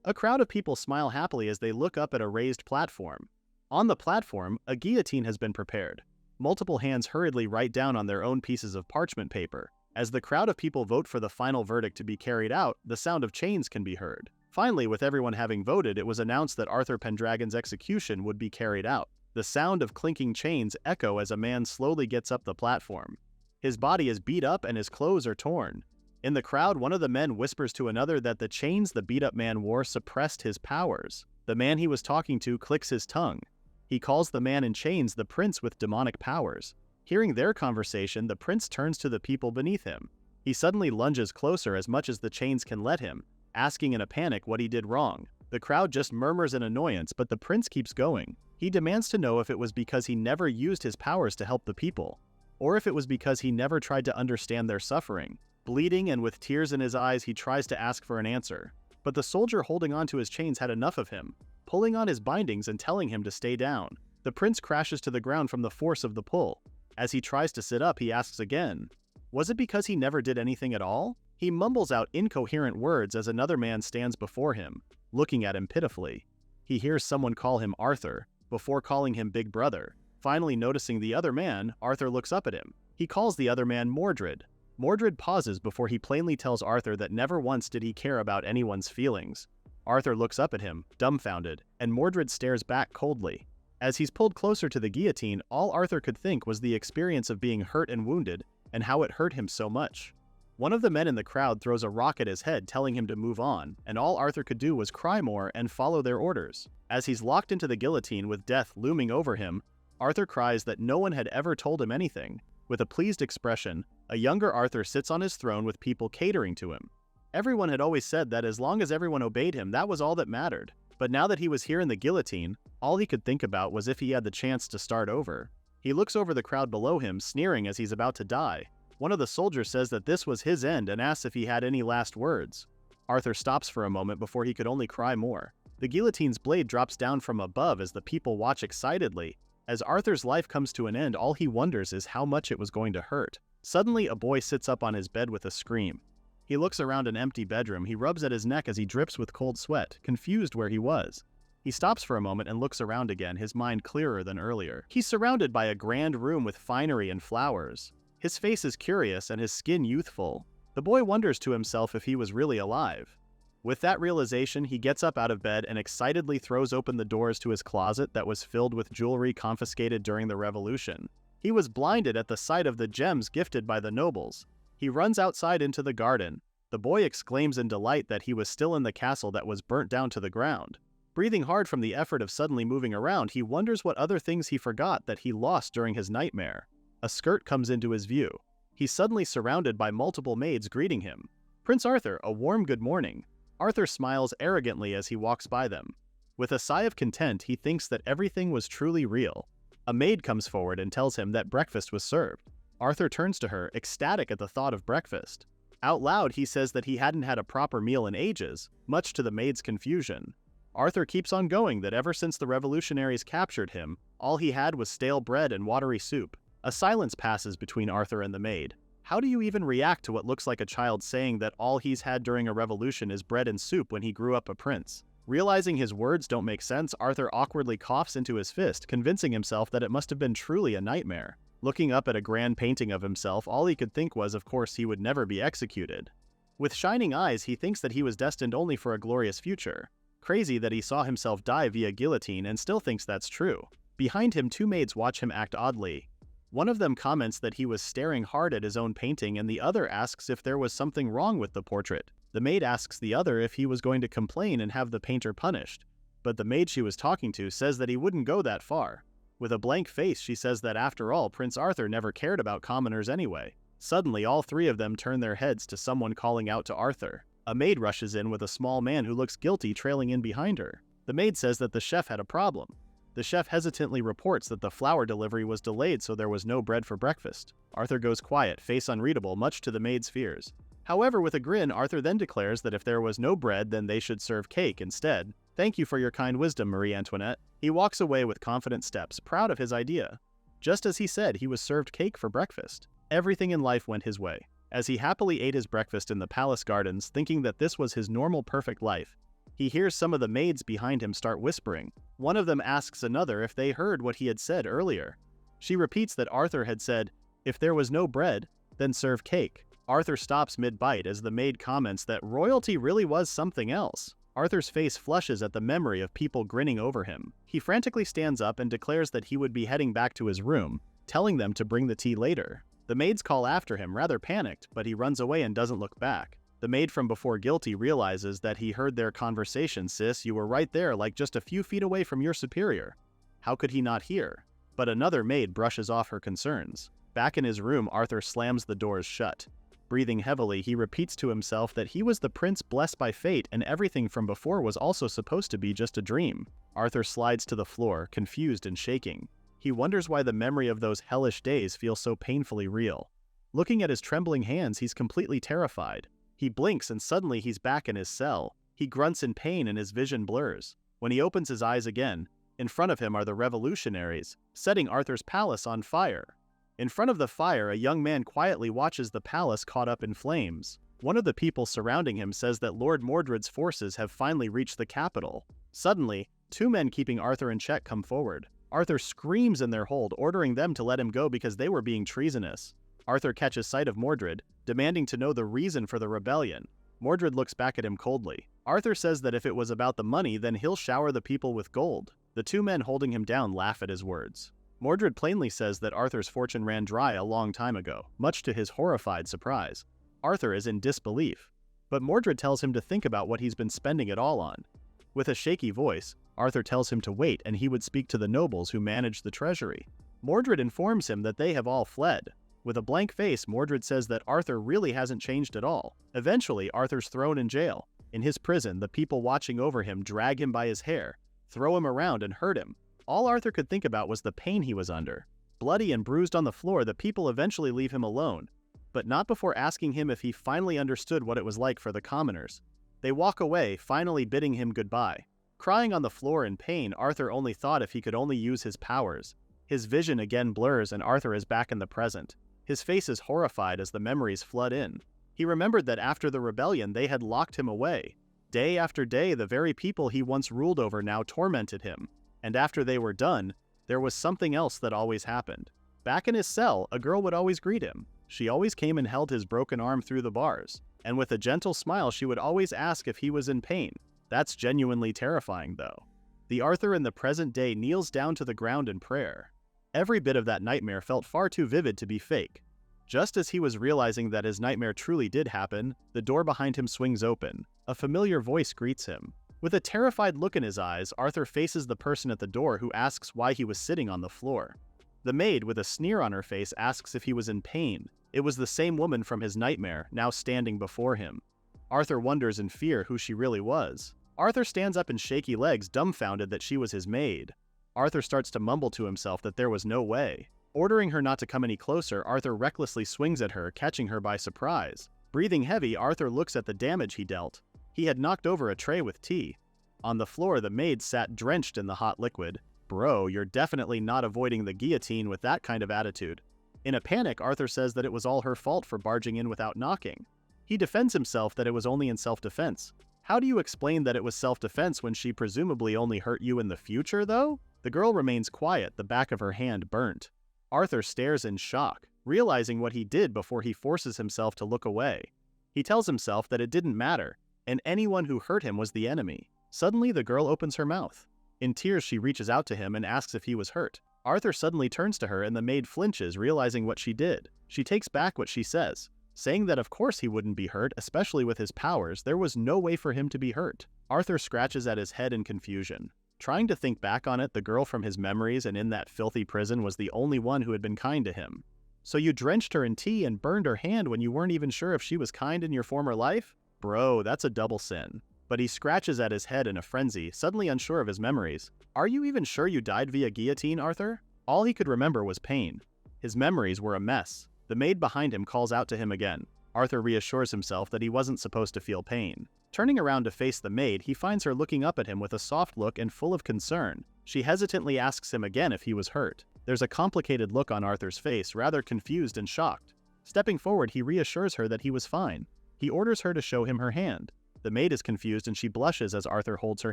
A crowd of people smile happily as they look up at a raised platform. On the platform, a guillotine has been prepared. Multiple hands hurriedly write down on their own pieces of parchment paper. As the crowd of people vote for the final verdict to be carried out, the sound of chains can be heard. Finally, with everyone having voted, it was announced that Arthur Pendragon's execution would be carried out. The sound of clinking chains echo as a man slowly gets up the platform. His body is beat up and his clothes are torn. In the crowd, one of the men whispers to another that the chains the beat-up man wore suppressed his powers. The man he was talking to clicks his tongue. He calls the man in chains the prince with demonic powers. Hearing their conversation, the prince turns to the people beneath him. He suddenly lunges closer as much as the chains can let him, asking in a panic what he did wrong. The crowd just murmurs in annoyance, but the prince keeps going. He demands to know if it was because he never used his powers to help the people, or if it was because he never tried to understand their suffering. Bleeding and with tears in his eyes, he tries to ask for an answer. But the soldier holding onto his chains had enough of him, pulling on his bindings and telling him to stay down. The prince crashes to the ground from the force of the pull. As he tries to sit up, he asks again, was it because he never did anything at all? He mumbles out incoherent words as another man stands before him, looking at him pitifully. He hears someone call him Arthur, before calling him Big Brother. Finally noticing the other man, Arthur looks up at him. He calls the other man Mordred. Mordred pauses before he plainly tells Arthur that never once did he care about anyone's feelings. Arthur looks up at him, dumbfounded, and Mordred stares back coldly. As he's pulled closer to the guillotine, all Arthur could think was the experience of being hurt and wounded, and how it hurt him so much. One of the men in the crowd throws a rock at his head, telling him to move on, and all Arthur could do was cry more and follow their orders. As he's locked into the guillotine with death looming over him, Arthur cries that no one had ever told him anything. With a pleased expression, a younger Arthur sits on his throne with people catering to him. Everyone had always said that as long as everyone obeyed him, that was all that mattered. But now that he was here in the guillotine, all he could think about was if he had the chance to start over. He looks over the crowd below him, sneering as he's about to die. One of the soldiers says that this was his end and asks if he had any last words. Arthur stops for a moment before he could only cry more. The guillotine's blade drops down from above as the people watch excitedly. As Arthur's life comes to an end, all he wonders is how much it was going to hurt. Suddenly, a boy sits up on his bed with a scream. He looks around an empty bedroom. He rubs at his neck as he drips with cold sweat, confused where he was. He stops for a moment and looks around again, his mind clearer than earlier. He's surrounded by a grand room with finery and flowers. His face is curious and his skin youthful. The boy wonders to himself if he was really alive. With that realization, he gets up out of bed and excitedly throws open the doors to his closet that was filled with jewelry confiscated during the revolution. He was blinded at the sight of the gems gifted by the nobles. He runs outside into the garden. The boy exclaims in delight that he was still in the castle that was burnt down to the ground. Breathing hard from the effort of suddenly moving around, he wonders what other things he forgot that he lost during his nightmare. A skirt comes into his view. He's suddenly surrounded by multiple maids greeting him. Prince Arthur, a warm good morning. Arthur smiles arrogantly as he walks by them. With a sigh of content, he thinks that everything was truly real. A maid comes forward and tells him that breakfast was served. Arthur turns to her, ecstatic at the thought of breakfast. Out loud, he says that he hadn't had a proper meal in ages, much to the maid's confusion. Arthur keeps on going that ever since the revolutionaries captured him, all he had was stale bread and watery soup. A silence passes between Arthur and the maid. How do you even react to what looks like a child saying that all he's had during a revolution is bread and soup when he grew up a prince? Realizing his words don't make sense, Arthur awkwardly coughs into his fist, convincing himself that it must have been truly a nightmare. Looking up at a grand painting of himself, all he could think was, of course, he would never be executed. With shining eyes, he thinks that he was destined only for a glorious future. Crazy that he saw himself die via guillotine and still thinks that's true. Behind him, two maids watch him act oddly. One of them comments that he was staring hard at his own painting, and the other asks if there was something wrong with the portrait. The maid asks the other if he was going to complain and have the painter punished, but the maid she was talking to says that he wouldn't go that far. With a blank face, she says that after all, Prince Arthur never cared about commoners anyway. Suddenly, all three of them turn their heads to someone calling out to Arthur. A maid rushes in with a small man who looks guilty trailing in behind her. The maid says that the chef had a problem. The chef hesitantly reports that the flour delivery was delayed, so there was no bread for breakfast. Arthur goes quiet, face unreadable, much to the maid's fears. However, with a grin, Arthur then declares that if there was no bread, then they should serve cake instead. Thank you for your kind wisdom, Marie Antoinette. He walks away with confident steps, proud of his idea. Just as he said, he was served cake for breakfast. Everything in life went his way. As he happily ate his breakfast in the palace gardens, thinking that this was his normal perfect life, He hears some of the maids behind him start whispering. One of them asks another if they heard what he had said earlier. She repeats that Arthur had said, "If there was no bread, then serve cake." Arthur stops mid-bite as the maid comments that royalty really was something else. Arthur's face flushes at the memory of people grinning over him. He frantically stands up and declares that he would be heading back to his room, telling them to bring the tea later. The maids call after him, rather panicked, but he runs away and doesn't look back. The maid from before Guilty realizes that he heard their conversation. "Sis, you were right there, like just a few feet away from your superior." How could he not hear? But another maid brushes off her concerns. Back in his room, Arthur slams the doors shut. Breathing heavily, he repeats to himself that he was the prince blessed by fate and everything from before was also supposed to be just a dream. Arthur slides to the floor, confused and shaking. He wonders why the memory of those hellish days feels so painfully real. Looking at his trembling hands, he's completely terrified. He blinks and suddenly he's back in his cell. He grunts in pain and his vision blurs. When he opens his eyes again, in front of him are the revolutionaries, setting Arthur's palace on fire. In front of the fire, a young man quietly watches the palace caught up in flames. One of the people surrounding him says that Lord Mordred's forces have finally reached the capital. Suddenly, two men keeping Arthur in check come forward. Arthur screams in their hold, ordering them to let him go because they were being treasonous. Arthur catches sight of Mordred, demanding to know the reason for the rebellion. Mordred looks back at him coldly. Arthur says that if it was about the money, then he'll shower the people with gold. The two men holding him down laugh at his words. Mordred plainly says that Arthur's fortune ran dry a long time ago, much to his horrified surprise. Arthur is in disbelief, but Mordred tells him to think about what he's been spending it all on. With a shaky voice, Arthur tells him to wait and he would speak to the nobles who manage the treasury. Mordred informs him that they have all fled. With a blank face, Mordred says that Arthur really hasn't changed at all. Eventually, Arthur's thrown in jail. In his prison, the people watching over him drag him by his hair, throw him around and hurt him. All Arthur could think about was the pain he was under. Bloody and bruised on the floor, the people eventually leave him alone, but not before asking him if he finally understood what it was like for the commoners. They walk away, finally bidding him goodbye. Crying on the floor in pain, Arthur only thought if he could only use his powers. His vision again blurs and Arthur is back in the present. His face is horrified as the memories flood in. He remembered that after the rebellion they had locked him away. Day after day, the very people he once ruled over now tormented him. And after they were done, there was something else that always happened. Back in his cell, a girl would always greet him. She always came and held his broken arm through the bars. And with a gentle smile, she would always ask if he was in pain. That's genuinely terrifying, though. The Arthur in the present day kneels down to the ground in prayer. Every bit of that nightmare felt far too vivid to be fake. Just as he was realizing that his nightmare truly did happen, the door behind him swings open. A familiar voice greets him. With a terrified look in his eyes, Arthur faces the person at the door who asks why he was sitting on the floor. The maid, with a sneer on her face, asks if he was in pain. It was the same woman from his nightmare, now standing before him. Arthur wonders in fear who she really was. Arthur stands up in shaky legs, dumbfounded that she was his maid. Arthur starts to mumble to himself that there was no way. Ordering her not to come any closer, Arthur recklessly swings at her, catching her by surprise. Breathing heavy, Arthur looks at the damage he dealt. He had knocked over a tray with tea. On the floor, the maid sat drenched in the hot liquid. "Bro, you're definitely not avoiding the guillotine with that kind of attitude." In a panic, Arthur says that it was all her fault for barging in without knocking. He defends himself that it was only in self-defense. How do you explain that it was self-defense when she presumably only hurt you in the future, though? The girl remains quiet, the back of her hand burnt. Arthur stares in shock, realizing what he did before he forces himself to look away. He tells himself that it didn't matter, and anyone who hurt him was the enemy. Suddenly, the girl opens her mouth. In tears, she reaches out to him and asks if he was hurt. Arthur suddenly turns to her and the maid flinches, realizing what she did. She takes back what she says, saying that of course he wouldn't be hurt, especially with his powers. There was no way for him to be hurt. Arthur scratches at his head in confusion. Trying to think back on it, the girl from his memories and in that filthy prison was the only one who had been kind to him. So you drenched her in tea and burned her hand when you weren't even sure if she was kind in your former life? Bro, that's a double sin. But he scratches at his head in a frenzy, suddenly unsure of his memories. Are you even sure you died via guillotine, Arthur? All he could remember was pain. His memories were a mess. The maid behind him calls out to him again. Arthur reassures himself that he wasn't supposed to feel pain. Turning around to face the maid, he finds her looking up at him with a soft look and full of concern. She hesitantly asks him again if he was hurt. There's a complicated look on Arthur's face, rather confused and shocked. Stepping forward, he reassures her that he was fine. He orders her to show him her hand. The maid is confused and she blushes as Arthur holds her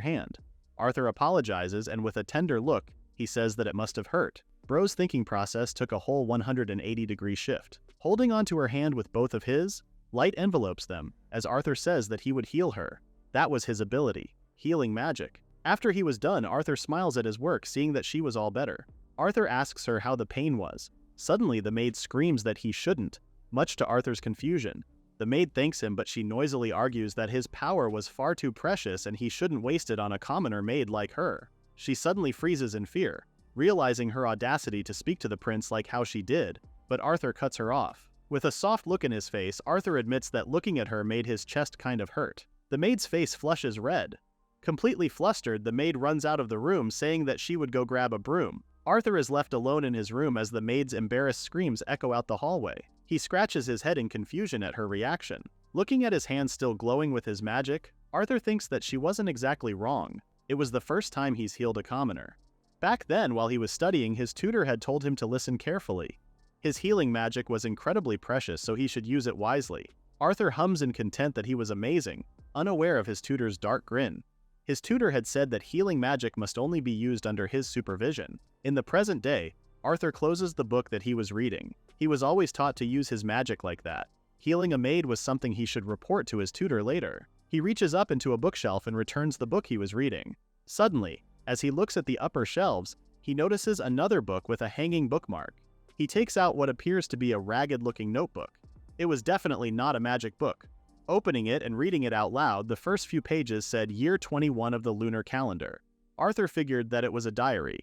hand. Arthur apologizes and with a tender look, he says that it must have hurt. Bro's thinking process took a whole 180-degree shift. Holding onto her hand with both of his, light envelopes them, as Arthur says that he would heal her. That was his ability, healing magic. After he was done, Arthur smiles at his work, seeing that she was all better. Arthur asks her how the pain was. Suddenly, the maid screams that he shouldn't, much to Arthur's confusion. The maid thanks him, but she noisily argues that his power was far too precious and he shouldn't waste it on a commoner maid like her. She suddenly freezes in fear, realizing her audacity to speak to the prince like how she did, but Arthur cuts her off. With a soft look in his face, Arthur admits that looking at her made his chest kind of hurt. The maid's face flushes red. Completely flustered, the maid runs out of the room, saying that she would go grab a broom. Arthur is left alone in his room as the maid's embarrassed screams echo out the hallway. He scratches his head in confusion at her reaction. Looking at his hand still glowing with his magic, Arthur thinks that she wasn't exactly wrong. It was the first time he's healed a commoner. Back then, while he was studying, his tutor had told him to listen carefully. His healing magic was incredibly precious, so he should use it wisely. Arthur hums in content that he was amazing, unaware of his tutor's dark grin. His tutor had said that healing magic must only be used under his supervision. In the present day, Arthur closes the book that he was reading. He was always taught to use his magic like that. Healing a maid was something he should report to his tutor later. He reaches up into a bookshelf and returns the book he was reading. Suddenly, as he looks at the upper shelves, he notices another book with a hanging bookmark. He takes out what appears to be a ragged-looking notebook. It was definitely not a magic book. Opening it and reading it out loud, the first few pages said Year 21 of the lunar calendar. Arthur figured that it was a diary.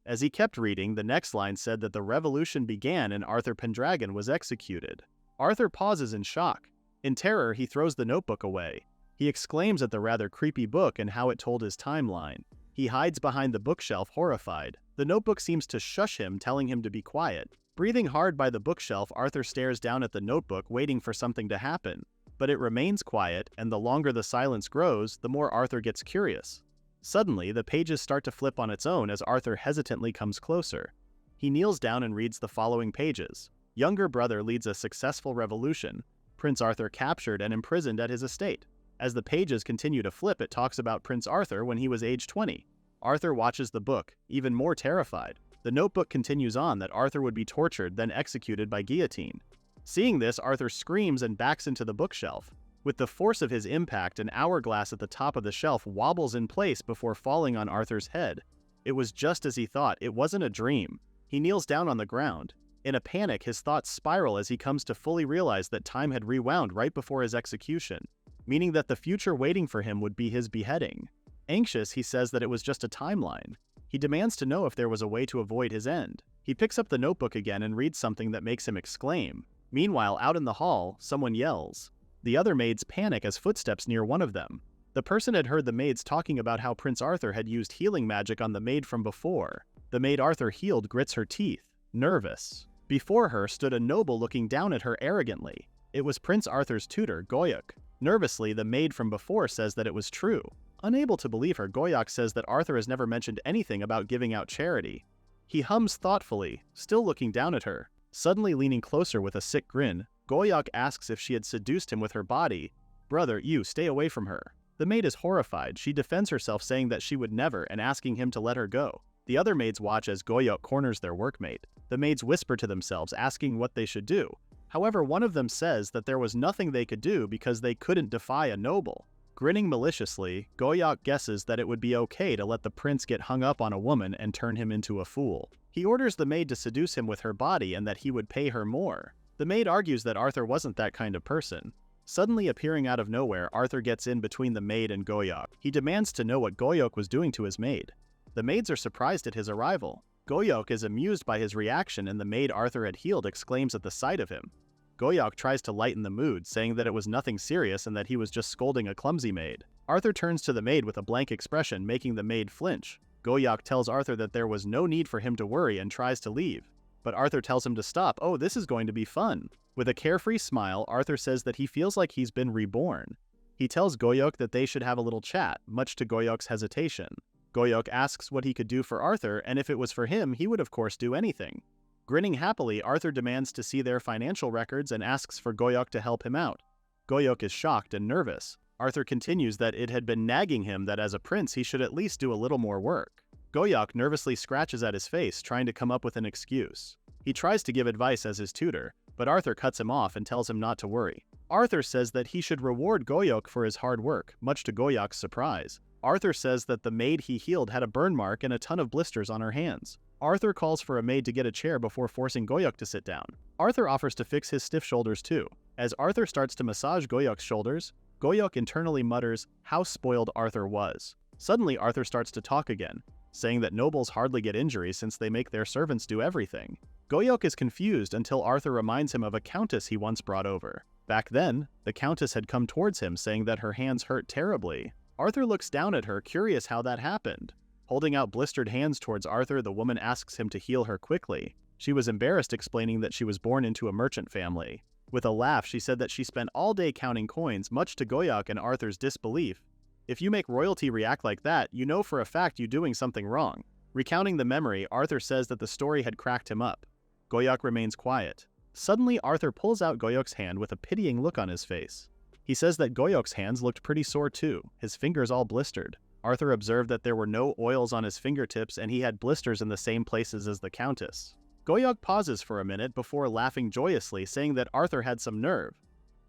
As he kept reading, the next line said that the revolution began and Arthur Pendragon was executed. Arthur pauses in shock. In terror, he throws the notebook away. He exclaims at the rather creepy book and how it told his timeline. He hides behind the bookshelf, horrified. The notebook seems to shush him, telling him to be quiet. Breathing hard by the bookshelf, Arthur stares down at the notebook, waiting for something to happen. But it remains quiet, and the longer the silence grows, the more Arthur gets curious. Suddenly, the pages start to flip on its own as Arthur hesitantly comes closer. He kneels down and reads the following pages. Younger brother leads a successful revolution. Prince Arthur captured and imprisoned at his estate. As the pages continue to flip, it talks about Prince Arthur when he was age 20. Arthur watches the book, even more terrified. The notebook continues on that Arthur would be tortured, then executed by guillotine. Seeing this, Arthur screams and backs into the bookshelf. With the force of his impact, an hourglass at the top of the shelf wobbles in place before falling on Arthur's head. It was just as he thought. It wasn't a dream. He kneels down on the ground. In a panic, his thoughts spiral as he comes to fully realize that time had rewound right before his execution, meaning that the future waiting for him would be his beheading. Anxious, he says that it was just a timeline. He demands to know if there was a way to avoid his end. He picks up the notebook again and reads something that makes him exclaim. Meanwhile, out in the hall, someone yells. The other maids panic as footsteps near one of them. The person had heard the maids talking about how Prince Arthur had used healing magic on the maid from before. The maid Arthur healed grits her teeth, nervous. Before her stood a noble looking down at her arrogantly. It was Prince Arthur's tutor, Goyok. Nervously, the maid from before says that it was true. Unable to believe her, Goyok says that Arthur has never mentioned anything about giving out charity. He hums thoughtfully, still looking down at her. Suddenly leaning closer with a sick grin, Goyok asks if she had seduced him with her body. Brother, you, stay away from her. The maid is horrified. She defends herself, saying that she would never, and asking him to let her go. The other maids watch as Goyok corners their workmate. The maids whisper to themselves, asking what they should do. However, one of them says that there was nothing they could do because they couldn't defy a noble. Grinning maliciously, Goyok guesses that it would be okay to let the prince get hung up on a woman and turn him into a fool. He orders the maid to seduce him with her body and that he would pay her more. The maid argues that Arthur wasn't that kind of person. Suddenly appearing out of nowhere, Arthur gets in between the maid and Goyok. He demands to know what Goyok was doing to his maid. The maids are surprised at his arrival. Goyok is amused by his reaction, and the maid Arthur had healed exclaims at the sight of him. Goyok tries to lighten the mood, saying that it was nothing serious and that he was just scolding a clumsy maid. Arthur turns to the maid with a blank expression, making the maid flinch. Goyok tells Arthur that there was no need for him to worry and tries to leave. But Arthur tells him to stop. Oh, this is going to be fun. With a carefree smile, Arthur says that he feels like he's been reborn. He tells Goyok that they should have a little chat, much to Goyok's hesitation. Goyok asks what he could do for Arthur, and if it was for him, he would of course do anything. Grinning happily, Arthur demands to see their financial records and asks for Goyok to help him out. Goyok is shocked and nervous. Arthur continues that it had been nagging him that as a prince he should at least do a little more work. Goyok nervously scratches at his face, trying to come up with an excuse. He tries to give advice as his tutor, but Arthur cuts him off and tells him not to worry. Arthur says that he should reward Goyok for his hard work, much to Goyok's surprise. Arthur says that the maid he healed had a burn mark and a ton of blisters on her hands. Arthur calls for a maid to get a chair before forcing Goyok to sit down. Arthur offers to fix his stiff shoulders too. As Arthur starts to massage Goyok's shoulders, Goyok internally mutters how spoiled Arthur was. Suddenly Arthur starts to talk again, saying that nobles hardly get injuries since they make their servants do everything. Goyok is confused until Arthur reminds him of a countess he once brought over. Back then, the countess had come towards him saying that her hands hurt terribly. Arthur looks down at her, curious how that happened. Holding out blistered hands towards Arthur, the woman asks him to heal her quickly. She was embarrassed, explaining that she was born into a merchant family. With a laugh, she said that she spent all day counting coins, much to Goyok and Arthur's disbelief. If you make royalty react like that, you know for a fact you're doing something wrong. Recounting the memory, Arthur says that the story had cracked him up. Goyok remains quiet. Suddenly, Arthur pulls out Goyok's hand with a pitying look on his face. He says that Goyok's hands looked pretty sore too, his fingers all blistered. Arthur observed that there were no oils on his fingertips and he had blisters in the same places as the countess. Goyok pauses for a minute before laughing joyously, saying that Arthur had some nerve.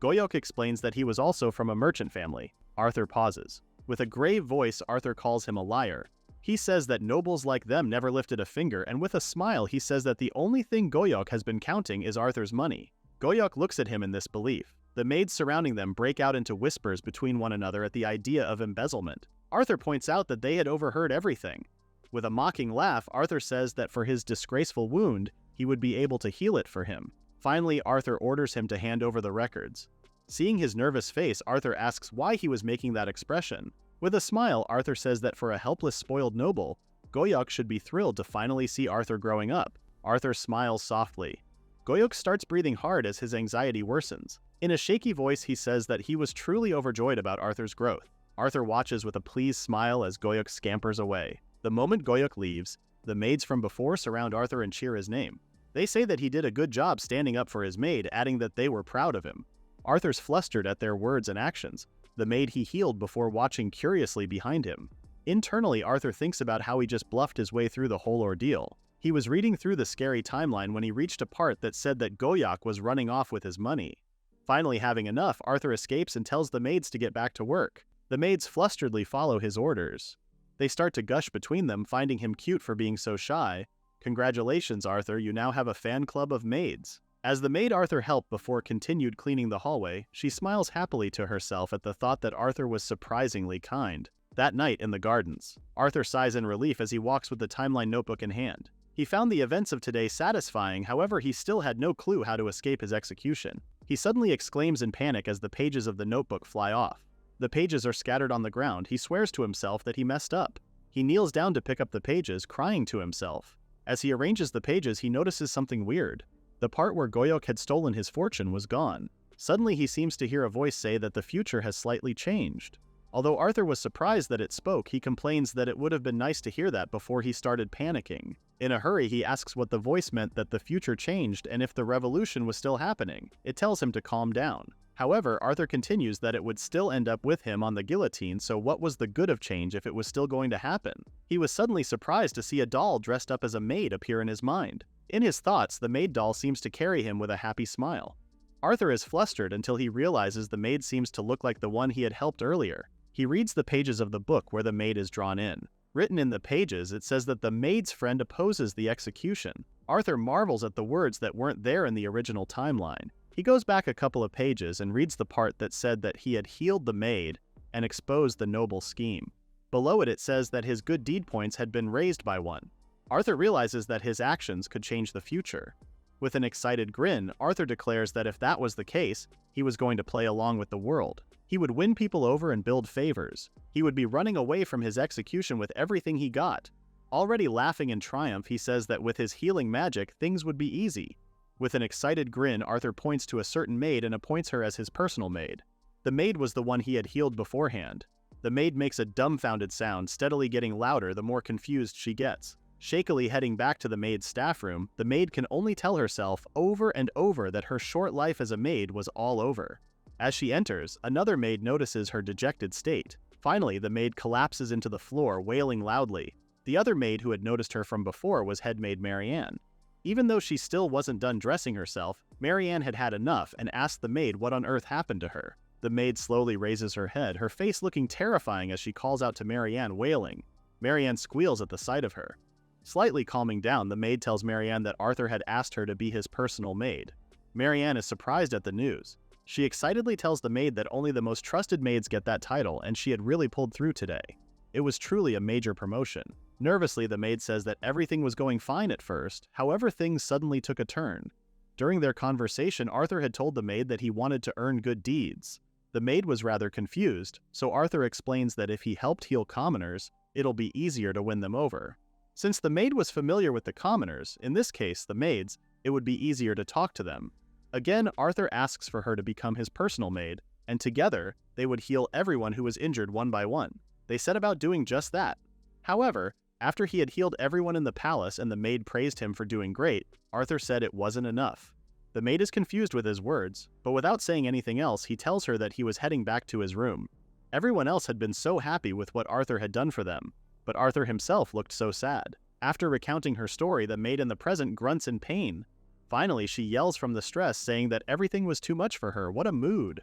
Goyok explains that he was also from a merchant family. Arthur pauses. With a grave voice, Arthur calls him a liar. He says that nobles like them never lifted a finger, and with a smile he says that the only thing Goyok has been counting is Arthur's money. Goyok looks at him in disbelief. The maids surrounding them break out into whispers between one another at the idea of embezzlement. Arthur points out that they had overheard everything. With a mocking laugh, Arthur says that for his disgraceful wound, he would be able to heal it for him. Finally, Arthur orders him to hand over the records. Seeing his nervous face, Arthur asks why he was making that expression. With a smile, Arthur says that for a helpless, spoiled noble, Goyok should be thrilled to finally see Arthur growing up. Arthur smiles softly. Goyok starts breathing hard as his anxiety worsens. In a shaky voice, he says that he was truly overjoyed about Arthur's growth. Arthur watches with a pleased smile as Goyok scampers away. The moment Goyok leaves, the maids from before surround Arthur and cheer his name. They say that he did a good job standing up for his maid, adding that they were proud of him. Arthur's flustered at their words and actions, the maid he healed before watching curiously behind him. Internally, Arthur thinks about how he just bluffed his way through the whole ordeal. He was reading through the scary timeline when he reached a part that said that Goyok was running off with his money. Finally having enough, Arthur escapes and tells the maids to get back to work. The maids flusteredly follow his orders. They start to gush between them, finding him cute for being so shy. Congratulations, Arthur, you now have a fan club of maids. As the maid Arthur helped before continued cleaning the hallway, she smiles happily to herself at the thought that Arthur was surprisingly kind. That night in the gardens, Arthur sighs in relief as he walks with the timeline notebook in hand. He found the events of today satisfying, however he still had no clue how to escape his execution. He suddenly exclaims in panic as the pages of the notebook fly off. The pages are scattered on the ground. He swears to himself that he messed up. He kneels down to pick up the pages, crying to himself. As he arranges the pages, he notices something weird. The part where Goyok had stolen his fortune was gone. Suddenly he seems to hear a voice say that the future has slightly changed. Although Arthur was surprised that it spoke, he complains that it would have been nice to hear that before he started panicking. In a hurry, he asks what the voice meant that the future changed and if the revolution was still happening. It tells him to calm down. However, Arthur continues that it would still end up with him on the guillotine, so what was the good of change if it was still going to happen? He was suddenly surprised to see a doll dressed up as a maid appear in his mind. In his thoughts, the maid doll seems to carry him with a happy smile. Arthur is flustered until he realizes the maid seems to look like the one he had helped earlier. He reads the pages of the book where the maid is drawn in. Written in the pages, it says that the maid's friend opposes the execution. Arthur marvels at the words that weren't there in the original timeline. He goes back a couple of pages and reads the part that said that he had healed the maid and exposed the noble scheme. Below it, it says that his good deed points had been raised by one. Arthur realizes that his actions could change the future. With an excited grin, Arthur declares that if that was the case, he was going to play along with the world. He would win people over and build favors. He would be running away from his execution with everything he got. Already laughing in triumph, he says that with his healing magic, things would be easy. With an excited grin, Arthur points to a certain maid and appoints her as his personal maid. The maid was the one he had healed beforehand. The maid makes a dumbfounded sound, steadily getting louder the more confused she gets. Shakily heading back to the maid's staff room, the maid can only tell herself over and over that her short life as a maid was all over. As she enters, another maid notices her dejected state. Finally, the maid collapses into the floor, wailing loudly. The other maid who had noticed her from before was head maid Marianne. Even though she still wasn't done dressing herself, Marianne had had enough and asked the maid what on earth happened to her. The maid slowly raises her head, her face looking terrifying as she calls out to Marianne, wailing. Marianne squeals at the sight of her. Slightly calming down, the maid tells Marianne that Arthur had asked her to be his personal maid. Marianne is surprised at the news. She excitedly tells the maid that only the most trusted maids get that title, and she had really pulled through today. It was truly a major promotion. Nervously, the maid says that everything was going fine at first, however things suddenly took a turn. During their conversation, Arthur had told the maid that he wanted to earn good deeds. The maid was rather confused, so Arthur explains that if he helped heal commoners, it'll be easier to win them over. Since the maid was familiar with the commoners, in this case the maids, it would be easier to talk to them. Again, Arthur asks for her to become his personal maid, and together, they would heal everyone who was injured one by one. They set about doing just that. However, after he had healed everyone in the palace and the maid praised him for doing great, Arthur said it wasn't enough. The maid is confused with his words, but without saying anything else, he tells her that he was heading back to his room. Everyone else had been so happy with what Arthur had done for them, but Arthur himself looked so sad. After recounting her story, the maid in the present grunts in pain. Finally, she yells from the stress, saying that everything was too much for her. What a mood!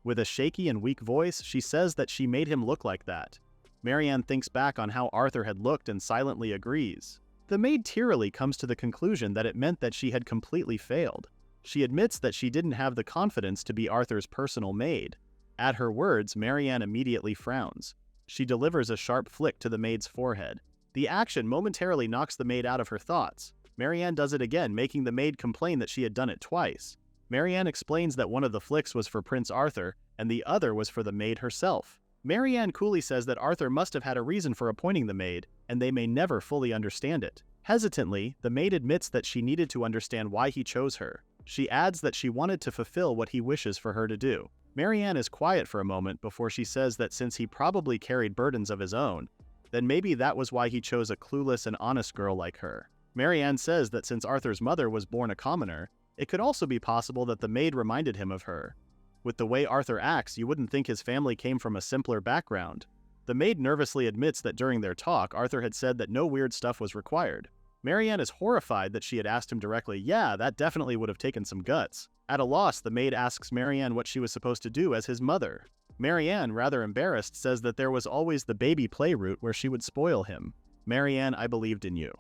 With a shaky and weak voice, she says that she made him look like that. Marianne thinks back on how Arthur had looked and silently agrees. The maid tearily comes to the conclusion that it meant that she had completely failed. She admits that she didn't have the confidence to be Arthur's personal maid. At her words, Marianne immediately frowns. She delivers a sharp flick to the maid's forehead. The action momentarily knocks the maid out of her thoughts. Marianne does it again, making the maid complain that she had done it twice. Marianne explains that one of the flicks was for Prince Arthur, and the other was for the maid herself. Marianne coolly says that Arthur must have had a reason for appointing the maid, and they may never fully understand it. Hesitantly, the maid admits that she needed to understand why he chose her. She adds that she wanted to fulfill what he wishes for her to do. Marianne is quiet for a moment before she says that since he probably carried burdens of his own, then maybe that was why he chose a clueless and honest girl like her. Marianne says that since Arthur's mother was born a commoner, it could also be possible that the maid reminded him of her. With the way Arthur acts, you wouldn't think his family came from a simpler background. The maid nervously admits that during their talk, Arthur had said that no weird stuff was required. Marianne is horrified that she had asked him directly. Yeah, that definitely would have taken some guts. At a loss, the maid asks Marianne what she was supposed to do as his mother. Marianne, rather embarrassed, says that there was always the baby play route where she would spoil him. Marianne, I believed in you.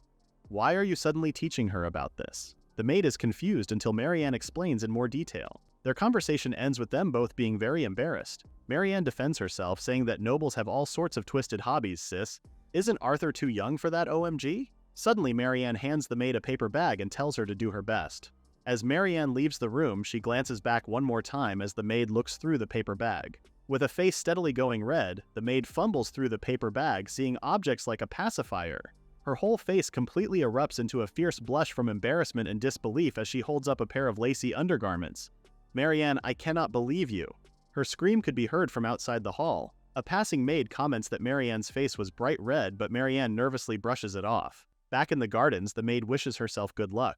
Why are you suddenly teaching her about this? The maid is confused until Marianne explains in more detail. Their conversation ends with them both being very embarrassed. Marianne defends herself, saying that nobles have all sorts of twisted hobbies, sis. Isn't Arthur too young for that, OMG? Suddenly, Marianne hands the maid a paper bag and tells her to do her best. As Marianne leaves the room, she glances back one more time as the maid looks through the paper bag. With a face steadily going red, the maid fumbles through the paper bag, seeing objects like a pacifier. Her whole face completely erupts into a fierce blush from embarrassment and disbelief as she holds up a pair of lacy undergarments. Marianne, I cannot believe you. Her scream could be heard from outside the hall. A passing maid comments that Marianne's face was bright red, but Marianne nervously brushes it off. Back in the gardens, the maid wishes herself good luck.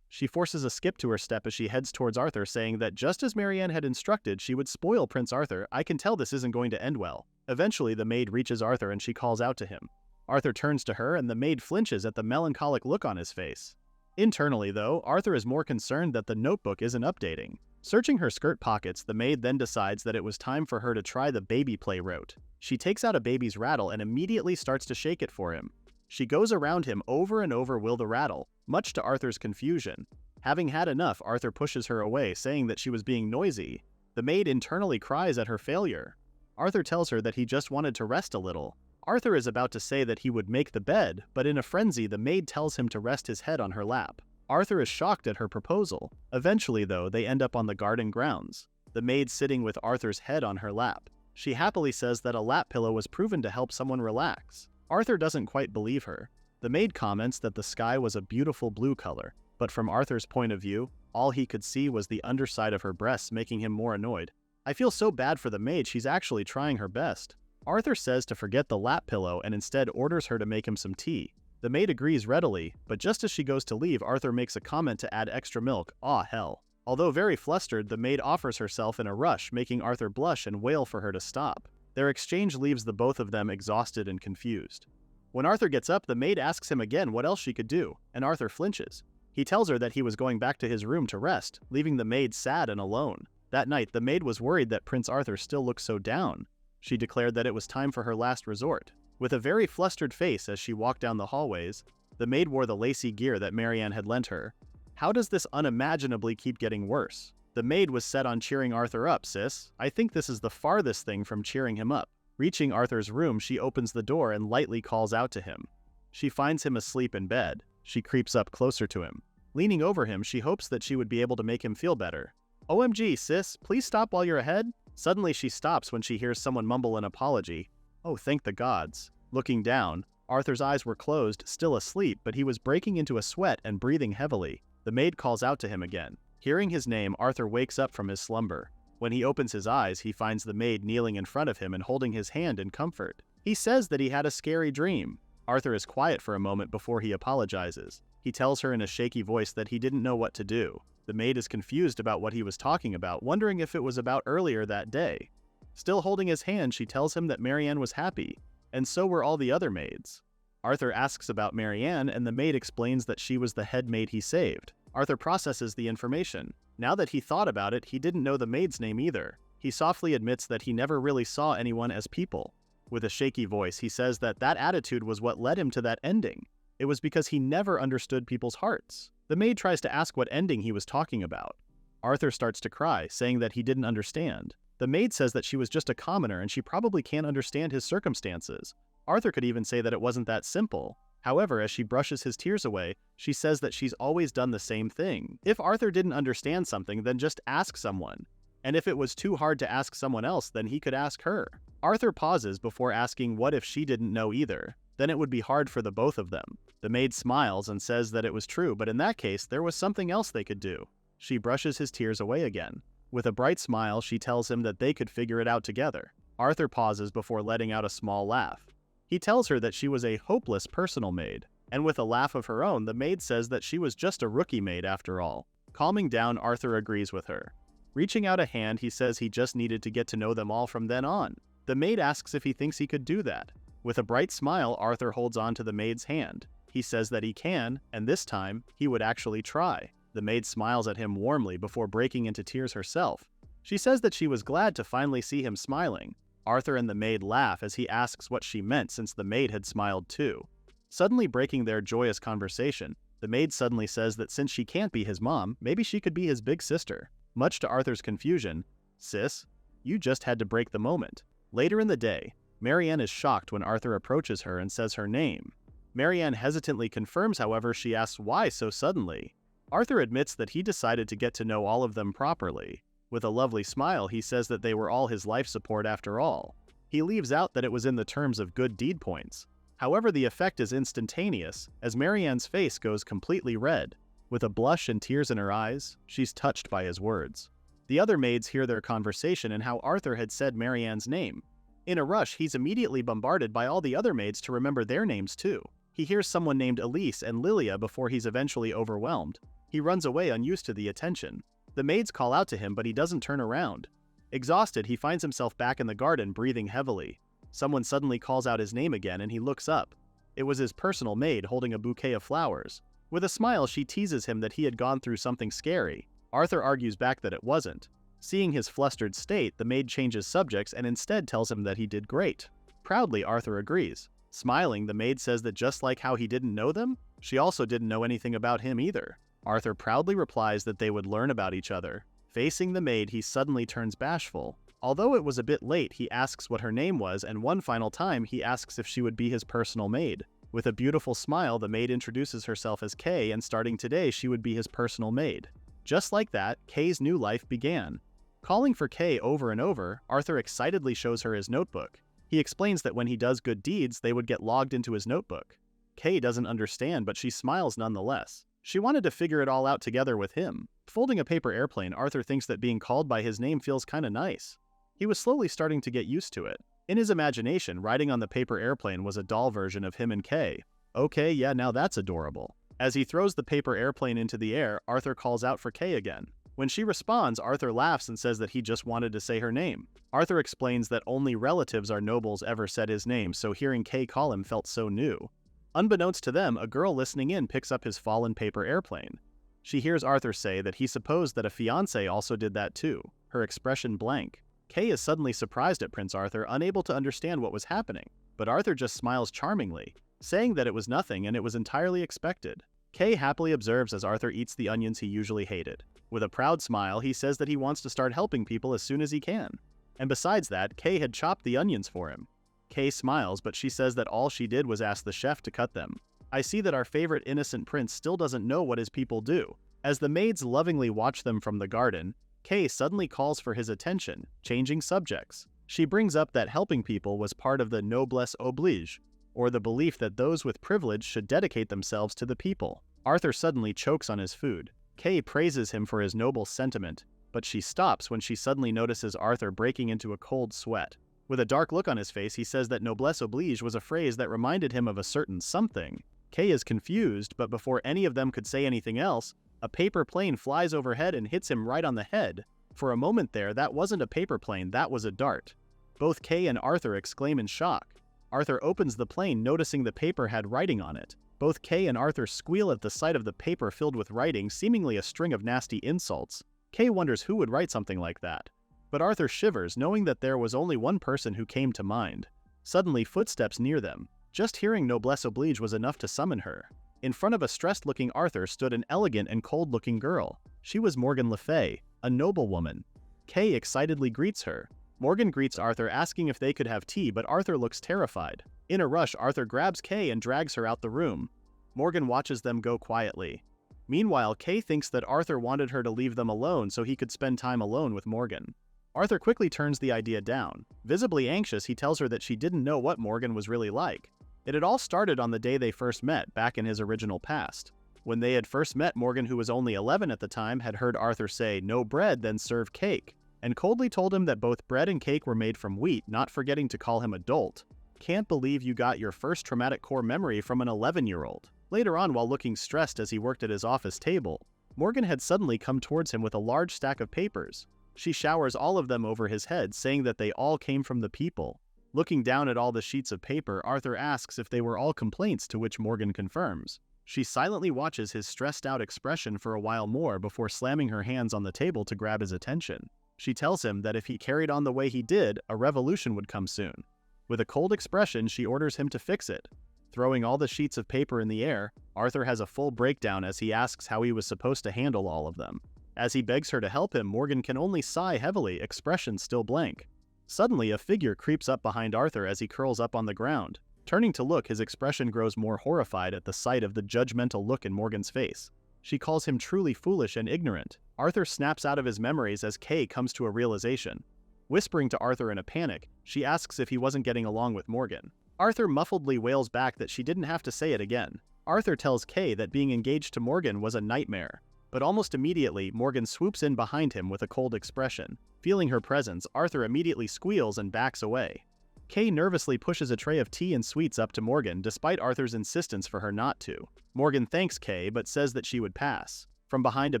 She forces a skip to her step as she heads towards Arthur, saying that just as Marianne had instructed, she would spoil Prince Arthur. I can tell this isn't going to end well. Eventually, the maid reaches Arthur and she calls out to him. Arthur turns to her and the maid flinches at the melancholic look on his face. Internally, though, Arthur is more concerned that the notebook isn't updating. Searching her skirt pockets, the maid then decides that it was time for her to try the baby play route. She takes out a baby's rattle and immediately starts to shake it for him. She goes around him over and over will the rattle, much to Arthur's confusion. Having had enough, Arthur pushes her away, saying that she was being noisy. The maid internally cries at her failure. Arthur tells her that he just wanted to rest a little. Arthur is about to say that he would make the bed, but in a frenzy, the maid tells him to rest his head on her lap. Arthur is shocked at her proposal. Eventually, though, they end up on the garden grounds. The maid sitting with Arthur's head on her lap. She happily says that a lap pillow was proven to help someone relax. Arthur doesn't quite believe her. The maid comments that the sky was a beautiful blue color, but from Arthur's point of view, all he could see was the underside of her breasts, making him more annoyed. I feel so bad for the maid, she's actually trying her best. Arthur says to forget the lap pillow and instead orders her to make him some tea. The maid agrees readily, but just as she goes to leave, Arthur makes a comment to add extra milk. Aw, hell. Although very flustered, the maid offers herself in a rush, making Arthur blush and wail for her to stop. Their exchange leaves the both of them exhausted and confused. When Arthur gets up, the maid asks him again what else she could do, and Arthur flinches. He tells her that he was going back to his room to rest, leaving the maid sad and alone. That night, the maid was worried that Prince Arthur still looked so down. She declared that it was time for her last resort. With a very flustered face as she walked down the hallways, the maid wore the lacy gear that Marianne had lent her. How does this unimaginably keep getting worse? The maid was set on cheering Arthur up, sis. I think this is the farthest thing from cheering him up. Reaching Arthur's room, she opens the door and lightly calls out to him. She finds him asleep in bed. She creeps up closer to him. Leaning over him, she hopes that she would be able to make him feel better. OMG, sis, please stop while you're ahead. Suddenly she stops when she hears someone mumble an apology. Oh, thank the gods. Looking down, Arthur's eyes were closed, still asleep, but he was breaking into a sweat and breathing heavily. The maid calls out to him again. Hearing his name, Arthur wakes up from his slumber. When he opens his eyes, he finds the maid kneeling in front of him and holding his hand in comfort. He says that he had a scary dream. Arthur is quiet for a moment before he apologizes. He tells her in a shaky voice that he didn't know what to do. The maid is confused about what he was talking about, wondering if it was about earlier that day. Still holding his hand, she tells him that Marianne was happy, and so were all the other maids. Arthur asks about Marianne, and the maid explains that she was the head maid he saved. Arthur processes the information. Now that he thought about it, he didn't know the maid's name either. He softly admits that he never really saw anyone as people. With a shaky voice, he says that attitude was what led him to that ending. It was because he never understood people's hearts. The maid tries to ask what ending he was talking about. Arthur starts to cry, saying that he didn't understand. The maid says that she was just a commoner and she probably can't understand his circumstances. Arthur could even say that it wasn't that simple. However, as she brushes his tears away, she says that she's always done the same thing. If Arthur didn't understand something, then just ask someone. And if it was too hard to ask someone else, then he could ask her. Arthur pauses before asking what if she didn't know either. Then it would be hard for the both of them. The maid smiles and says that it was true, but in that case, there was something else they could do. She brushes his tears away again. With a bright smile, she tells him that they could figure it out together. Arthur pauses before letting out a small laugh. He tells her that she was a hopeless personal maid. And with a laugh of her own, the maid says that she was just a rookie maid after all. Calming down, Arthur agrees with her. Reaching out a hand, he says he just needed to get to know them all from then on. The maid asks if he thinks he could do that. With a bright smile, Arthur holds on to the maid's hand. He says that he can, and this time, he would actually try. The maid smiles at him warmly before breaking into tears herself. She says that she was glad to finally see him smiling. Arthur and the maid laugh as he asks what she meant since the maid had smiled too. Suddenly breaking their joyous conversation, the maid suddenly says that since she can't be his mom, maybe she could be his big sister. Much to Arthur's confusion, "Sis, you just had to break the moment." Later in the day, Marianne is shocked when Arthur approaches her and says her name. Marianne hesitantly confirms, however, she asks why so suddenly. Arthur admits that he decided to get to know all of them properly. With a lovely smile, he says that they were all his life support after all. He leaves out that it was in the terms of good deed points. However, the effect is instantaneous, as Marianne's face goes completely red. With a blush and tears in her eyes, she's touched by his words. The other maids hear their conversation and how Arthur had said Marianne's name. In a rush, he's immediately bombarded by all the other maids to remember their names too. He hears someone named Elise and Lilia before he's eventually overwhelmed. He runs away unused to the attention. The maids call out to him, but he doesn't turn around. Exhausted, he finds himself back in the garden, breathing heavily. Someone suddenly calls out his name again, and he looks up. It was his personal maid holding a bouquet of flowers. With a smile, she teases him that he had gone through something scary. Arthur argues back that it wasn't. Seeing his flustered state, the maid changes subjects and instead tells him that he did great. Proudly, Arthur agrees. Smiling, the maid says that just like how he didn't know them, she also didn't know anything about him either. Arthur proudly replies that they would learn about each other. Facing the maid, he suddenly turns bashful. Although it was a bit late, he asks what her name was, and one final time he asks if she would be his personal maid. With a beautiful smile, the maid introduces herself as Kay, and starting today, she would be his personal maid. Just like that, Kay's new life began. Calling for Kay over and over, Arthur excitedly shows her his notebook. He explains that when he does good deeds, they would get logged into his notebook. Kay doesn't understand, but she smiles nonetheless. She wanted to figure it all out together with him. Folding a paper airplane, Arthur thinks that being called by his name feels kinda nice. He was slowly starting to get used to it. In his imagination, riding on the paper airplane was a doll version of him and Kay. Okay, yeah, now that's adorable. As he throws the paper airplane into the air, Arthur calls out for Kay again. When she responds, Arthur laughs and says that he just wanted to say her name. Arthur explains that only relatives or nobles ever said his name, so hearing Kay call him felt so new. Unbeknownst to them, a girl listening in picks up his fallen paper airplane. She hears Arthur say that he supposed that a fiancé also did that too, her expression blank. Kay is suddenly surprised at Prince Arthur, unable to understand what was happening, but Arthur just smiles charmingly, saying that it was nothing and it was entirely expected. Kay happily observes as Arthur eats the onions he usually hated. With a proud smile, he says that he wants to start helping people as soon as he can. And besides that, Kay had chopped the onions for him. Kay smiles, but she says that all she did was ask the chef to cut them. I see that our favorite innocent prince still doesn't know what his people do. As the maids lovingly watch them from the garden, Kay suddenly calls for his attention, changing subjects. She brings up that helping people was part of the noblesse oblige, or the belief that those with privilege should dedicate themselves to the people. Arthur suddenly chokes on his food. Kay praises him for his noble sentiment, but she stops when she suddenly notices Arthur breaking into a cold sweat. With a dark look on his face, he says that noblesse oblige was a phrase that reminded him of a certain something. Kay is confused, but before any of them could say anything else, a paper plane flies overhead and hits him right on the head. For a moment there, that wasn't a paper plane, that was a dart. Both Kay and Arthur exclaim in shock. Arthur opens the plane, noticing the paper had writing on it. Both Kay and Arthur squeal at the sight of the paper filled with writing, seemingly a string of nasty insults. Kay wonders who would write something like that. But Arthur shivers, knowing that there was only one person who came to mind. Suddenly, footsteps near them. Just hearing noblesse oblige was enough to summon her. In front of a stressed-looking Arthur stood an elegant and cold-looking girl. She was Morgan Le Fay, a noblewoman. Kay excitedly greets her. Morgan greets Arthur, asking if they could have tea, but Arthur looks terrified. In a rush, Arthur grabs Kay and drags her out the room. Morgan watches them go quietly. Meanwhile, Kay thinks that Arthur wanted her to leave them alone so he could spend time alone with Morgan. Arthur quickly turns the idea down. Visibly anxious, he tells her that she didn't know what Morgan was really like. It had all started on the day they first met, back in his original past. When they had first met, Morgan, who was only 11 at the time, had heard Arthur say, "No bread, then serve cake," and coldly told him that both bread and cake were made from wheat, not forgetting to call him a dolt. Can't believe you got your first traumatic core memory from an 11-year-old. Later on, while looking stressed as he worked at his office table, Morgan had suddenly come towards him with a large stack of papers. She showers all of them over his head, saying that they all came from the people. Looking down at all the sheets of paper, Arthur asks if they were all complaints, to which Morgan confirms. She silently watches his stressed-out expression for a while more before slamming her hands on the table to grab his attention. She tells him that if he carried on the way he did, a revolution would come soon. With a cold expression, she orders him to fix it. Throwing all the sheets of paper in the air, Arthur has a full breakdown as he asks how he was supposed to handle all of them. As he begs her to help him, Morgan can only sigh heavily, expression still blank. Suddenly, a figure creeps up behind Arthur as he curls up on the ground. Turning to look, his expression grows more horrified at the sight of the judgmental look in Morgan's face. She calls him truly foolish and ignorant. Arthur snaps out of his memories as Kay comes to a realization. Whispering to Arthur in a panic, she asks if he wasn't getting along with Morgan. Arthur muffledly wails back that she didn't have to say it again. Arthur tells Kay that being engaged to Morgan was a nightmare. But almost immediately, Morgan swoops in behind him with a cold expression. Feeling her presence, Arthur immediately squeals and backs away. Kay nervously pushes a tray of tea and sweets up to Morgan, despite Arthur's insistence for her not to. Morgan thanks Kay, but says that she would pass. From behind a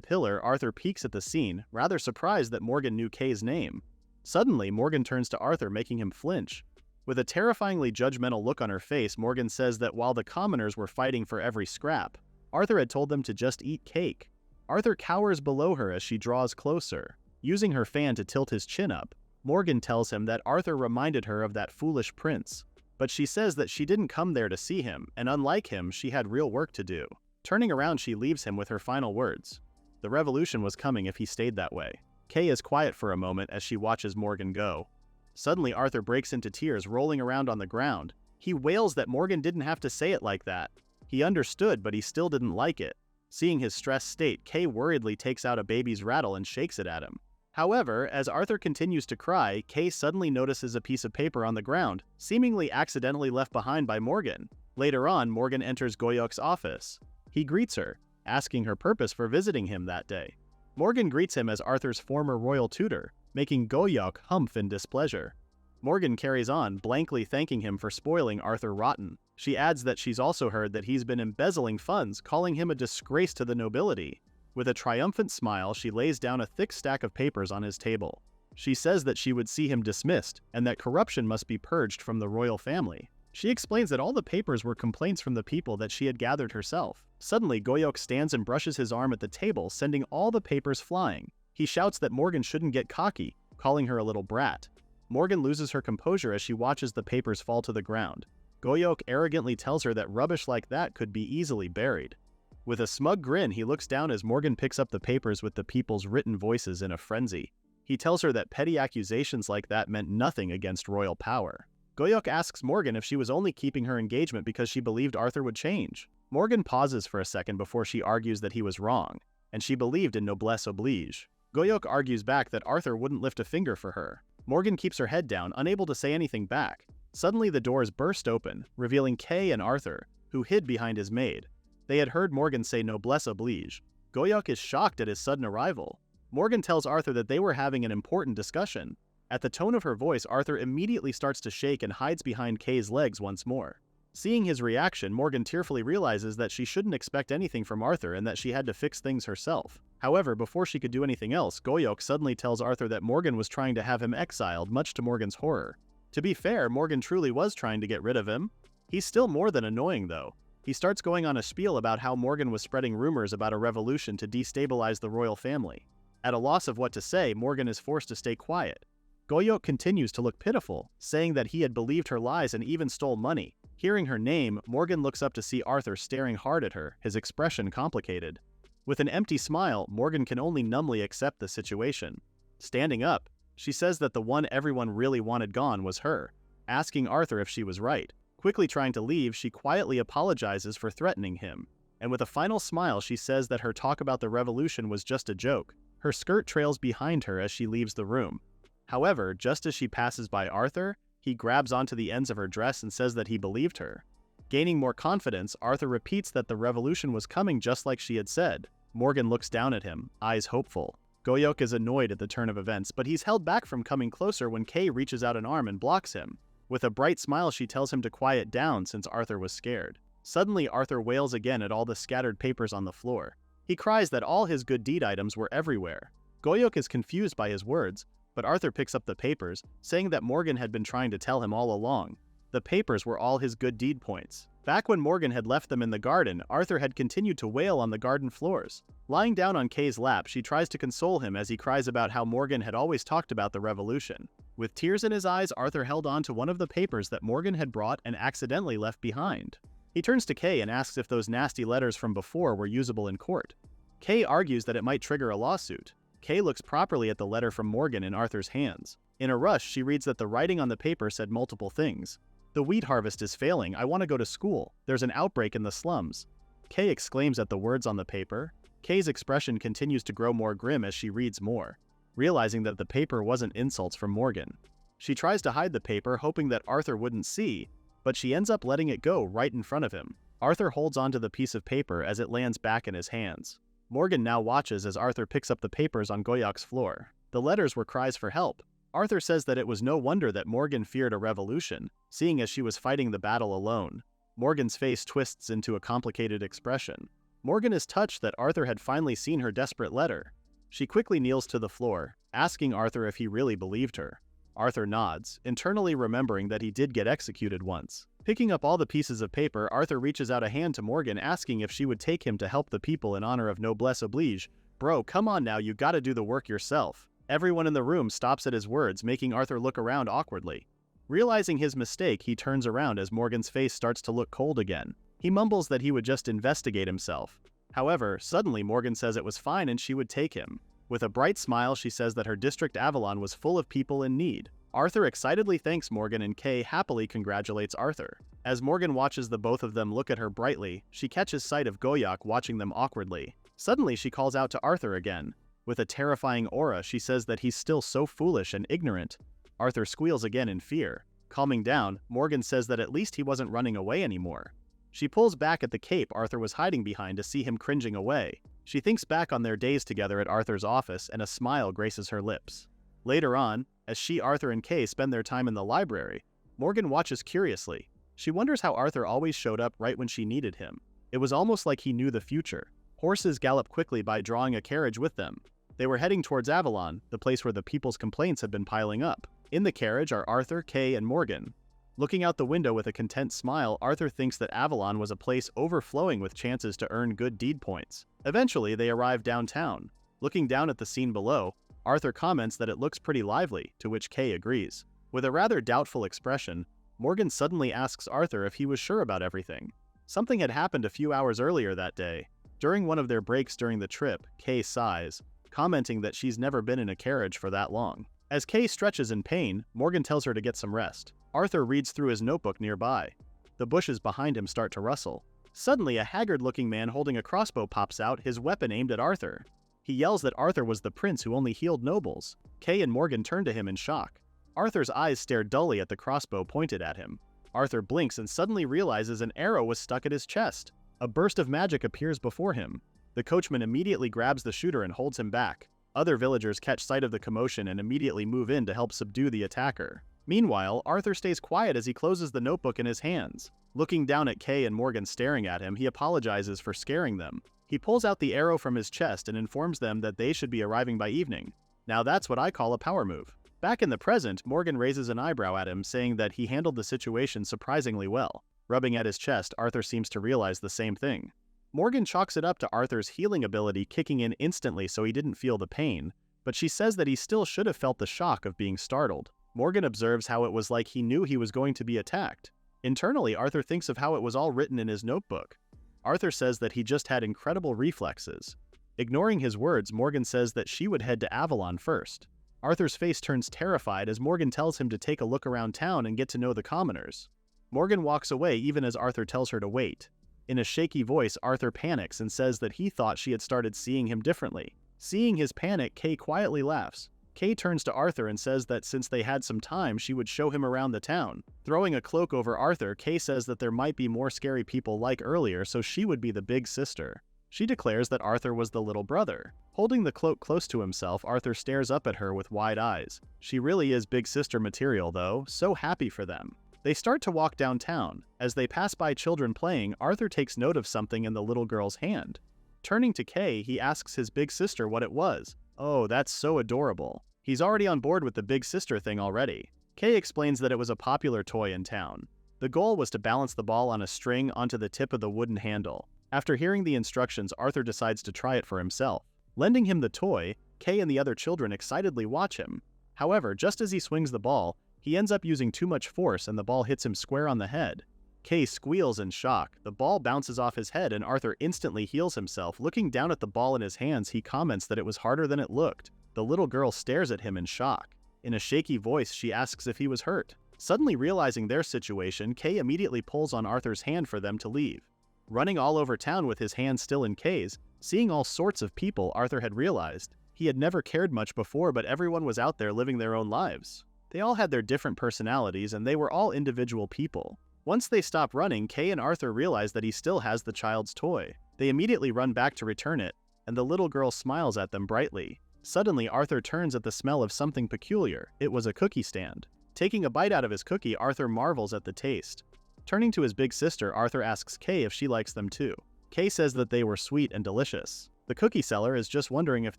pillar, Arthur peeks at the scene, rather surprised that Morgan knew Kay's name. Suddenly, Morgan turns to Arthur, making him flinch. With a terrifyingly judgmental look on her face, Morgan says that while the commoners were fighting for every scrap, Arthur had told them to just eat cake. Arthur cowers below her as she draws closer. Using her fan to tilt his chin up, Morgan tells him that Arthur reminded her of that foolish prince. But she says that she didn't come there to see him, and unlike him, she had real work to do. Turning around, she leaves him with her final words. The revolution was coming if he stayed that way. Kay is quiet for a moment as she watches Morgan go. Suddenly, Arthur breaks into tears, rolling around on the ground. He wails that Morgan didn't have to say it like that. He understood, but he still didn't like it. Seeing his stressed state, Kay worriedly takes out a baby's rattle and shakes it at him. However, as Arthur continues to cry, Kay suddenly notices a piece of paper on the ground, seemingly accidentally left behind by Morgan. Later on, Morgan enters Goyok's office. He greets her, asking her purpose for visiting him that day. Morgan greets him as Arthur's former royal tutor, making Goyok humph in displeasure. Morgan carries on, blankly thanking him for spoiling Arthur rotten. She adds that she's also heard that he's been embezzling funds, calling him a disgrace to the nobility. With a triumphant smile, she lays down a thick stack of papers on his table. She says that she would see him dismissed, and that corruption must be purged from the royal family. She explains that all the papers were complaints from the people that she had gathered herself. Suddenly, Goyok stands and brushes his arm at the table, sending all the papers flying. He shouts that Morgan shouldn't get cocky, calling her a little brat. Morgan loses her composure as she watches the papers fall to the ground. Goyok arrogantly tells her that rubbish like that could be easily buried. With a smug grin, he looks down as Morgan picks up the papers with the people's written voices in a frenzy. He tells her that petty accusations like that meant nothing against royal power. Goyok asks Morgan if she was only keeping her engagement because she believed Arthur would change. Morgan pauses for a second before she argues that he was wrong, and she believed in noblesse oblige. Goyok argues back that Arthur wouldn't lift a finger for her. Morgan keeps her head down, unable to say anything back. Suddenly the doors burst open, revealing Kay and Arthur, who hid behind his maid. They had heard Morgan say noblesse oblige. Goyok is shocked at his sudden arrival. Morgan tells Arthur that they were having an important discussion. At the tone of her voice, Arthur immediately starts to shake and hides behind Kay's legs once more. Seeing his reaction, Morgan tearfully realizes that she shouldn't expect anything from Arthur and that she had to fix things herself. However, before she could do anything else, Goyok suddenly tells Arthur that Morgan was trying to have him exiled, much to Morgan's horror. To be fair, Morgan truly was trying to get rid of him. He's still more than annoying, though. He starts going on a spiel about how Morgan was spreading rumors about a revolution to destabilize the royal family. At a loss of what to say, Morgan is forced to stay quiet. Goyok continues to look pitiful, saying that he had believed her lies and even stole money. Hearing her name, Morgan looks up to see Arthur staring hard at her, his expression complicated. With an empty smile, Morgan can only numbly accept the situation. Standing up, she says that the one everyone really wanted gone was her, asking Arthur if she was right. Quickly trying to leave, she quietly apologizes for threatening him. And with a final smile, she says that her talk about the revolution was just a joke. Her skirt trails behind her as she leaves the room. However, just as she passes by Arthur, he grabs onto the ends of her dress and says that he believed her. Gaining more confidence, Arthur repeats that the revolution was coming just like she had said. Morgan looks down at him, eyes hopeful. Goyok is annoyed at the turn of events, but he's held back from coming closer when Kay reaches out an arm and blocks him. With a bright smile, she tells him to quiet down since Arthur was scared. Suddenly, Arthur wails again at all the scattered papers on the floor. He cries that all his good deed items were everywhere. Goyok is confused by his words, but Arthur picks up the papers, saying that Morgan had been trying to tell him all along. The papers were all his good deed points. Back when Morgan had left them in the garden, Arthur had continued to wail on the garden floors. Lying down on Kay's lap, she tries to console him as he cries about how Morgan had always talked about the revolution. With tears in his eyes, Arthur held on to one of the papers that Morgan had brought and accidentally left behind. He turns to Kay and asks if those nasty letters from before were usable in court. Kay argues that it might trigger a lawsuit. Kay looks properly at the letter from Morgan in Arthur's hands. In a rush, she reads that the writing on the paper said multiple things. The wheat harvest is failing. I want to go to school. There's an outbreak in the slums. Kay exclaims at the words on the paper. Kay's expression continues to grow more grim as she reads more, realizing that the paper wasn't insults from Morgan. She tries to hide the paper, hoping that Arthur wouldn't see, but she ends up letting it go right in front of him. Arthur holds onto the piece of paper as it lands back in his hands. Morgan now watches as Arthur picks up the papers on Goyok's floor. The letters were cries for help. Arthur says that it was no wonder that Morgan feared a revolution, seeing as she was fighting the battle alone. Morgan's face twists into a complicated expression. Morgan is touched that Arthur had finally seen her desperate letter. She quickly kneels to the floor, asking Arthur if he really believed her. Arthur nods, internally remembering that he did get executed once. Picking up all the pieces of paper, Arthur reaches out a hand to Morgan, asking if she would take him to help the people in honor of noblesse oblige. Bro, come on now, you gotta do the work yourself. Everyone in the room stops at his words, making Arthur look around awkwardly. Realizing his mistake, he turns around as Morgan's face starts to look cold again. He mumbles that he would just investigate himself. However, suddenly Morgan says it was fine and she would take him. With a bright smile, she says that her district Avalon was full of people in need. Arthur excitedly thanks Morgan and Kay happily congratulates Arthur. As Morgan watches the both of them look at her brightly, she catches sight of Goyok watching them awkwardly. Suddenly she calls out to Arthur again. With a terrifying aura, she says that he's still so foolish and ignorant. Arthur squeals again in fear. Calming down, Morgan says that at least he wasn't running away anymore. She pulls back at the cape Arthur was hiding behind to see him cringing away. She thinks back on their days together at Arthur's office and a smile graces her lips. Later on, as she, Arthur, and Kay spend their time in the library, Morgan watches curiously. She wonders how Arthur always showed up right when she needed him. It was almost like he knew the future. Horses gallop quickly by drawing a carriage with them. They were heading towards Avalon, the place where the people's complaints had been piling up. In the carriage are Arthur, Kay, and Morgan. Looking out the window with a content smile, Arthur thinks that Avalon was a place overflowing with chances to earn good deed points. Eventually, they arrive downtown. Looking down at the scene below, Arthur comments that it looks pretty lively, to which Kay agrees. With a rather doubtful expression, Morgan suddenly asks Arthur if he was sure about everything. Something had happened a few hours earlier that day. During one of their breaks during the trip, Kay sighs, commenting that she's never been in a carriage for that long. As Kay stretches in pain, Morgan tells her to get some rest. Arthur reads through his notebook nearby. The bushes behind him start to rustle. Suddenly, a haggard-looking man holding a crossbow pops out, his weapon aimed at Arthur. He yells that Arthur was the prince who only healed nobles. Kay and Morgan turn to him in shock. Arthur's eyes stare dully at the crossbow pointed at him. Arthur blinks and suddenly realizes an arrow was stuck at his chest. A burst of magic appears before him. The coachman immediately grabs the shooter and holds him back. Other villagers catch sight of the commotion and immediately move in to help subdue the attacker. Meanwhile, Arthur stays quiet as he closes the notebook in his hands. Looking down at Kay and Morgan staring at him, he apologizes for scaring them. He pulls out the arrow from his chest and informs them that they should be arriving by evening. Now that's what I call a power move. Back in the present, Morgan raises an eyebrow at him, saying that he handled the situation surprisingly well. Rubbing at his chest, Arthur seems to realize the same thing. Morgan chalks it up to Arthur's healing ability kicking in instantly so he didn't feel the pain, but she says that he still should have felt the shock of being startled. Morgan observes how it was like he knew he was going to be attacked. Internally, Arthur thinks of how it was all written in his notebook. Arthur says that he just had incredible reflexes. Ignoring his words, Morgan says that she would head to Avalon first. Arthur's face turns terrified as Morgan tells him to take a look around town and get to know the commoners. Morgan walks away even as Arthur tells her to wait. In a shaky voice, Arthur panics and says that he thought she had started seeing him differently. Seeing his panic, Kay quietly laughs. Kay turns to Arthur and says that since they had some time, she would show him around the town. Throwing a cloak over Arthur, Kay says that there might be more scary people like earlier, so she would be the big sister. She declares that Arthur was the little brother. Holding the cloak close to himself, Arthur stares up at her with wide eyes. She really is big sister material though, so happy for them. They start to walk downtown. As they pass by children playing, Arthur takes note of something in the little girl's hand. Turning to Kay, he asks his big sister what it was. Oh, that's so adorable. He's already on board with the big sister thing already. Kay explains that it was a popular toy in town. The goal was to balance the ball on a string onto the tip of the wooden handle. After hearing the instructions, Arthur decides to try it for himself. Lending him the toy, Kay and the other children excitedly watch him. However, just as he swings the ball, he ends up using too much force and the ball hits him square on the head. Kay squeals in shock. The ball bounces off his head and Arthur instantly heals himself. Looking down at the ball in his hands, he comments that it was harder than it looked. The little girl stares at him in shock. In a shaky voice, she asks if he was hurt. Suddenly realizing their situation, Kay immediately pulls on Arthur's hand for them to leave. Running all over town with his hand still in Kay's, seeing all sorts of people, Arthur had realized he had never cared much before, but everyone was out there living their own lives. They all had their different personalities and they were all individual people. Once they stop running, Kay and Arthur realize that he still has the child's toy. They immediately run back to return it, and the little girl smiles at them brightly. Suddenly, Arthur turns at the smell of something peculiar. It was a cookie stand. Taking a bite out of his cookie, Arthur marvels at the taste. Turning to his big sister, Arthur asks Kay if she likes them too. Kay says that they were sweet and delicious. The cookie seller is just wondering if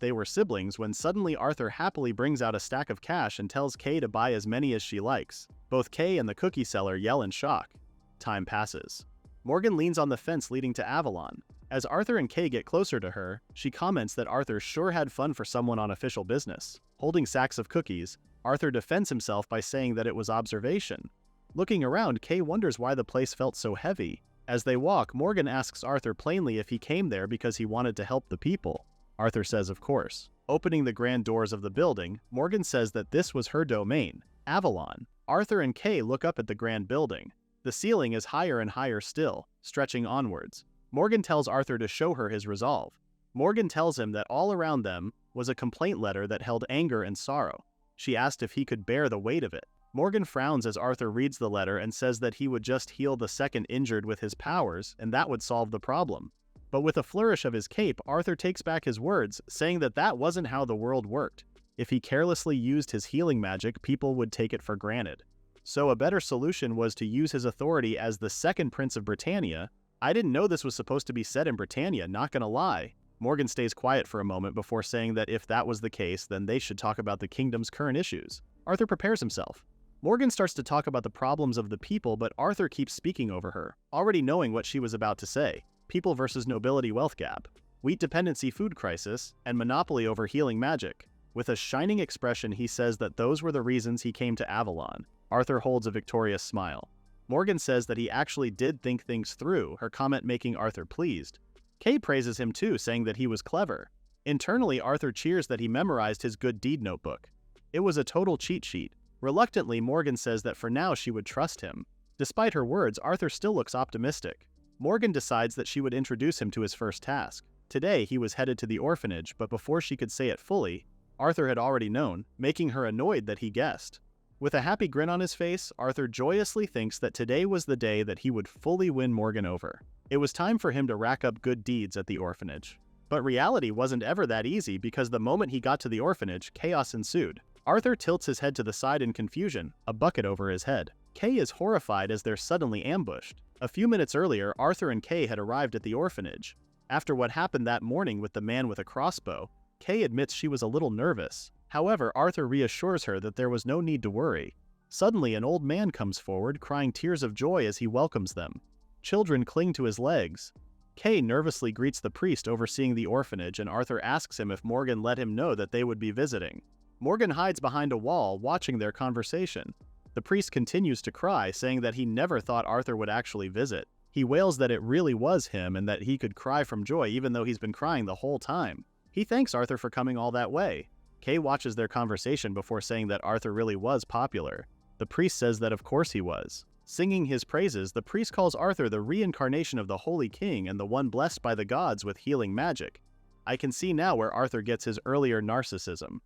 they were siblings when suddenly Arthur happily brings out a stack of cash and tells Kay to buy as many as she likes. Both Kay and the cookie seller yell in shock. Time passes. Morgan leans on the fence leading to Avalon. As Arthur and Kay get closer to her, she comments that Arthur sure had fun for someone on official business. Holding sacks of cookies, Arthur defends himself by saying that it was observation. Looking around, Kay wonders why the place felt so heavy. As they walk, Morgan asks Arthur plainly if he came there because he wanted to help the people. Arthur says of course. Opening the grand doors of the building, Morgan says that this was her domain, Avalon. Arthur and Kay look up at the grand building. The ceiling is higher and higher still, stretching onwards. Morgan tells Arthur to show her his resolve. Morgan tells him that all around them was a complaint letter that held anger and sorrow. She asked if he could bear the weight of it. Morgan frowns as Arthur reads the letter and says that he would just heal the second injured with his powers, and that would solve the problem. But with a flourish of his cape, Arthur takes back his words, saying that that wasn't how the world worked. If he carelessly used his healing magic, people would take it for granted. So a better solution was to use his authority as the second Prince of Britannia I didn't know this was supposed to be set in Britannia, not gonna lie. Morgan stays quiet for a moment before saying that if that was the case, then they should talk about the kingdom's current issues. Arthur prepares himself. Morgan starts to talk about the problems of the people, but Arthur keeps speaking over her, already knowing what she was about to say. People versus nobility wealth gap, wheat dependency food crisis, and monopoly over healing magic. With a shining expression, he says that those were the reasons he came to Avalon. Arthur holds a victorious smile. Morgan says that he actually did think things through, her comment making Arthur pleased. Kay praises him too, saying that he was clever. Internally, Arthur cheers that he memorized his good deed notebook. It was a total cheat sheet. Reluctantly, Morgan says that for now she would trust him. Despite her words, Arthur still looks optimistic. Morgan decides that she would introduce him to his first task. Today, he was headed to the orphanage, but before she could say it fully, Arthur had already known, making her annoyed that he guessed. With a happy grin on his face, Arthur joyously thinks that today was the day that he would fully win Morgan over. It was time for him to rack up good deeds at the orphanage. But reality wasn't ever that easy because the moment he got to the orphanage, chaos ensued. Arthur tilts his head to the side in confusion, a bucket over his head. Kay is horrified as they're suddenly ambushed. A few minutes earlier, Arthur and Kay had arrived at the orphanage. After what happened that morning with the man with a crossbow, Kay admits she was a little nervous. However, Arthur reassures her that there was no need to worry. Suddenly, an old man comes forward, crying tears of joy as he welcomes them. Children cling to his legs. Kay nervously greets the priest overseeing the orphanage, and Arthur asks him if Morgan let him know that they would be visiting. Morgan hides behind a wall, watching their conversation. The priest continues to cry, saying that he never thought Arthur would actually visit. He wails that it really was him and that he could cry from joy even though he's been crying the whole time. He thanks Arthur for coming all that way. Kay watches their conversation before saying that Arthur really was popular. The priest says that of course he was. Singing his praises, the priest calls Arthur the reincarnation of the Holy King and the one blessed by the gods with healing magic. I can see now where Arthur gets his earlier narcissism.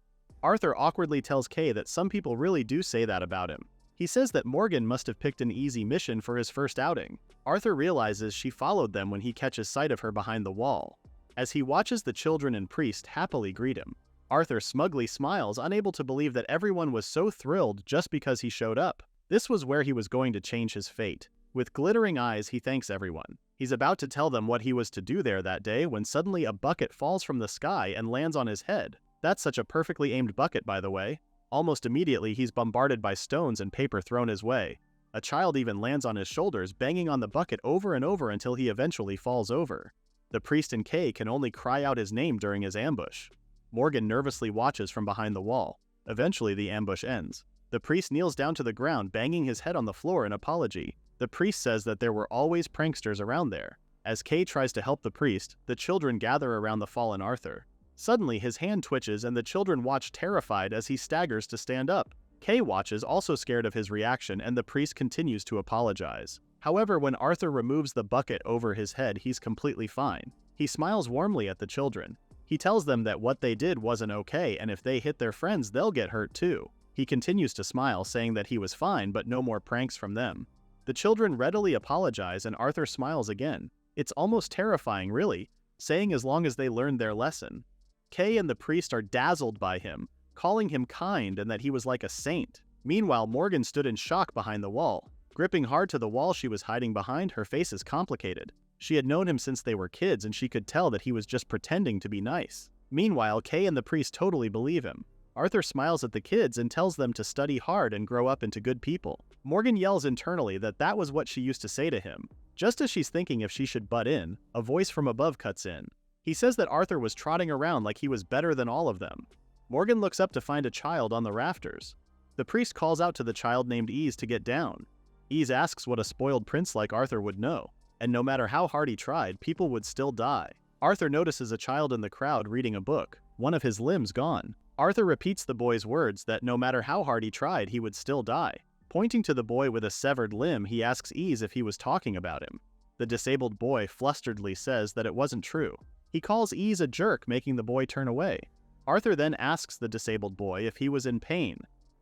Arthur awkwardly tells Kay that some people really do say that about him. He says that Morgan must have picked an easy mission for his first outing. Arthur realizes she followed them when he catches sight of her behind the wall. As he watches the children and priest happily greet him, Arthur smugly smiles, unable to believe that everyone was so thrilled just because he showed up. This was where he was going to change his fate. With glittering eyes, he thanks everyone. He's about to tell them what he was to do there that day when suddenly a bucket falls from the sky and lands on his head. That's such a perfectly aimed bucket, by the way. Almost immediately, he's bombarded by stones and paper thrown his way. A child even lands on his shoulders, banging on the bucket over and over until he eventually falls over. The priest and Kay can only cry out his name during his ambush. Morgan nervously watches from behind the wall. Eventually, the ambush ends. The priest kneels down to the ground, banging his head on the floor in apology. The priest says that there were always pranksters around there. As Kay tries to help the priest, the children gather around the fallen Arthur. Suddenly, his hand twitches and the children watch terrified as he staggers to stand up. Kay watches, also scared of his reaction, and the priest continues to apologize. However, when Arthur removes the bucket over his head, he's completely fine. He smiles warmly at the children. He tells them that what they did wasn't okay, and if they hit their friends, they'll get hurt too. He continues to smile, saying that he was fine, but no more pranks from them. The children readily apologize, and Arthur smiles again. It's almost terrifying, really, saying as long as they learned their lesson. Kay and the priest are dazzled by him, calling him kind and that he was like a saint. Meanwhile, Morgan stood in shock behind the wall. Gripping hard to the wall she was hiding behind, her face is complicated. She had known him since they were kids, and she could tell that he was just pretending to be nice. Meanwhile, Kay and the priest totally believe him. Arthur smiles at the kids and tells them to study hard and grow up into good people. Morgan yells internally that that was what she used to say to him. Just as she's thinking if she should butt in, a voice from above cuts in. He says that Arthur was trotting around like he was better than all of them. Morgan looks up to find a child on the rafters. The priest calls out to the child named Ease to get down. Ease asks what a spoiled prince like Arthur would know, and no matter how hard he tried, people would still die. Arthur notices a child in the crowd reading a book, one of his limbs gone. Arthur repeats the boy's words that no matter how hard he tried, he would still die. Pointing to the boy with a severed limb, he asks Ease if he was talking about him. The disabled boy flusteredly says that it wasn't true. He calls Ease a jerk, making the boy turn away. Arthur then asks the disabled boy if he was in pain,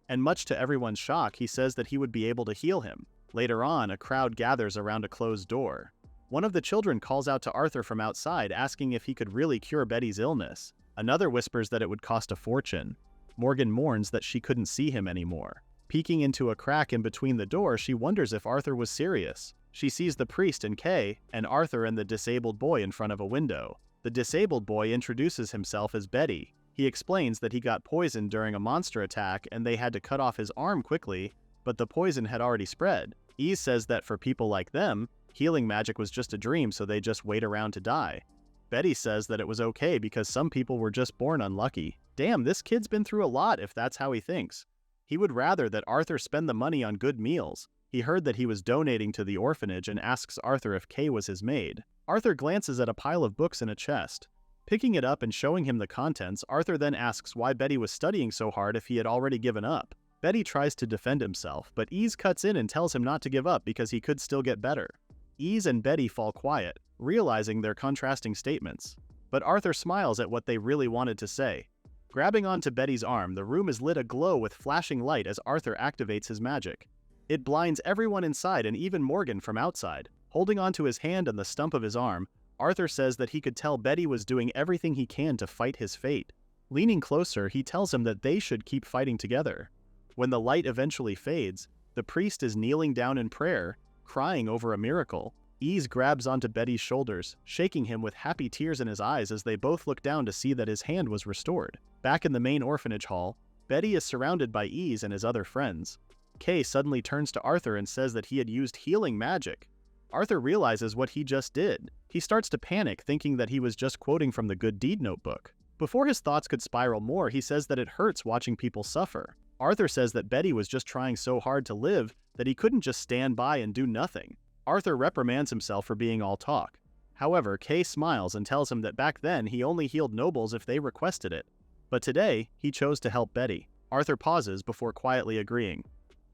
and much to everyone's shock, he says that he would be able to heal him. Later on, a crowd gathers around a closed door. One of the children calls out to Arthur from outside, asking if he could really cure Betty's illness. Another whispers that it would cost a fortune. Morgan mourns that she couldn't see him anymore. Peeking into a crack in between the door, she wonders if Arthur was serious. She sees the priest and Kay, and Arthur and the disabled boy in front of a window. The disabled boy introduces himself as Betty. He explains that he got poisoned during a monster attack and they had to cut off his arm quickly, but the poison had already spread. Eve says that for people like them, healing magic was just a dream, so they just wait around to die. Betty says that it was okay because some people were just born unlucky. Damn, this kid's been through a lot if that's how he thinks. He would rather that Arthur spend the money on good meals. He heard that he was donating to the orphanage and asks Arthur if Kay was his maid. Arthur glances at a pile of books in a chest. Picking it up and showing him the contents, Arthur then asks why Betty was studying so hard if he had already given up. Betty tries to defend himself, but Ease cuts in and tells him not to give up because he could still get better. Ease and Betty fall quiet, realizing their contrasting statements. But Arthur smiles at what they really wanted to say. Grabbing onto Betty's arm, the room is lit aglow with flashing light as Arthur activates his magic. It blinds everyone inside and even Morgan from outside. Holding onto his hand and the stump of his arm, Arthur says that he could tell Betty was doing everything he can to fight his fate. Leaning closer, he tells him that they should keep fighting together. When the light eventually fades, the priest is kneeling down in prayer, crying over a miracle. Ease grabs onto Betty's shoulders, shaking him with happy tears in his eyes as they both look down to see that his hand was restored. Back in the main orphanage hall, Betty is surrounded by Ease and his other friends. Kay suddenly turns to Arthur and says that he had used healing magic. Arthur realizes what he just did. He starts to panic, thinking that he was just quoting from the Good Deed notebook. Before his thoughts could spiral more, he says that it hurts watching people suffer. Arthur says that Betty was just trying so hard to live that he couldn't just stand by and do nothing. Arthur reprimands himself for being all talk. However, Kay smiles and tells him that back then he only healed nobles if they requested it. But today, he chose to help Betty. Arthur pauses before quietly agreeing.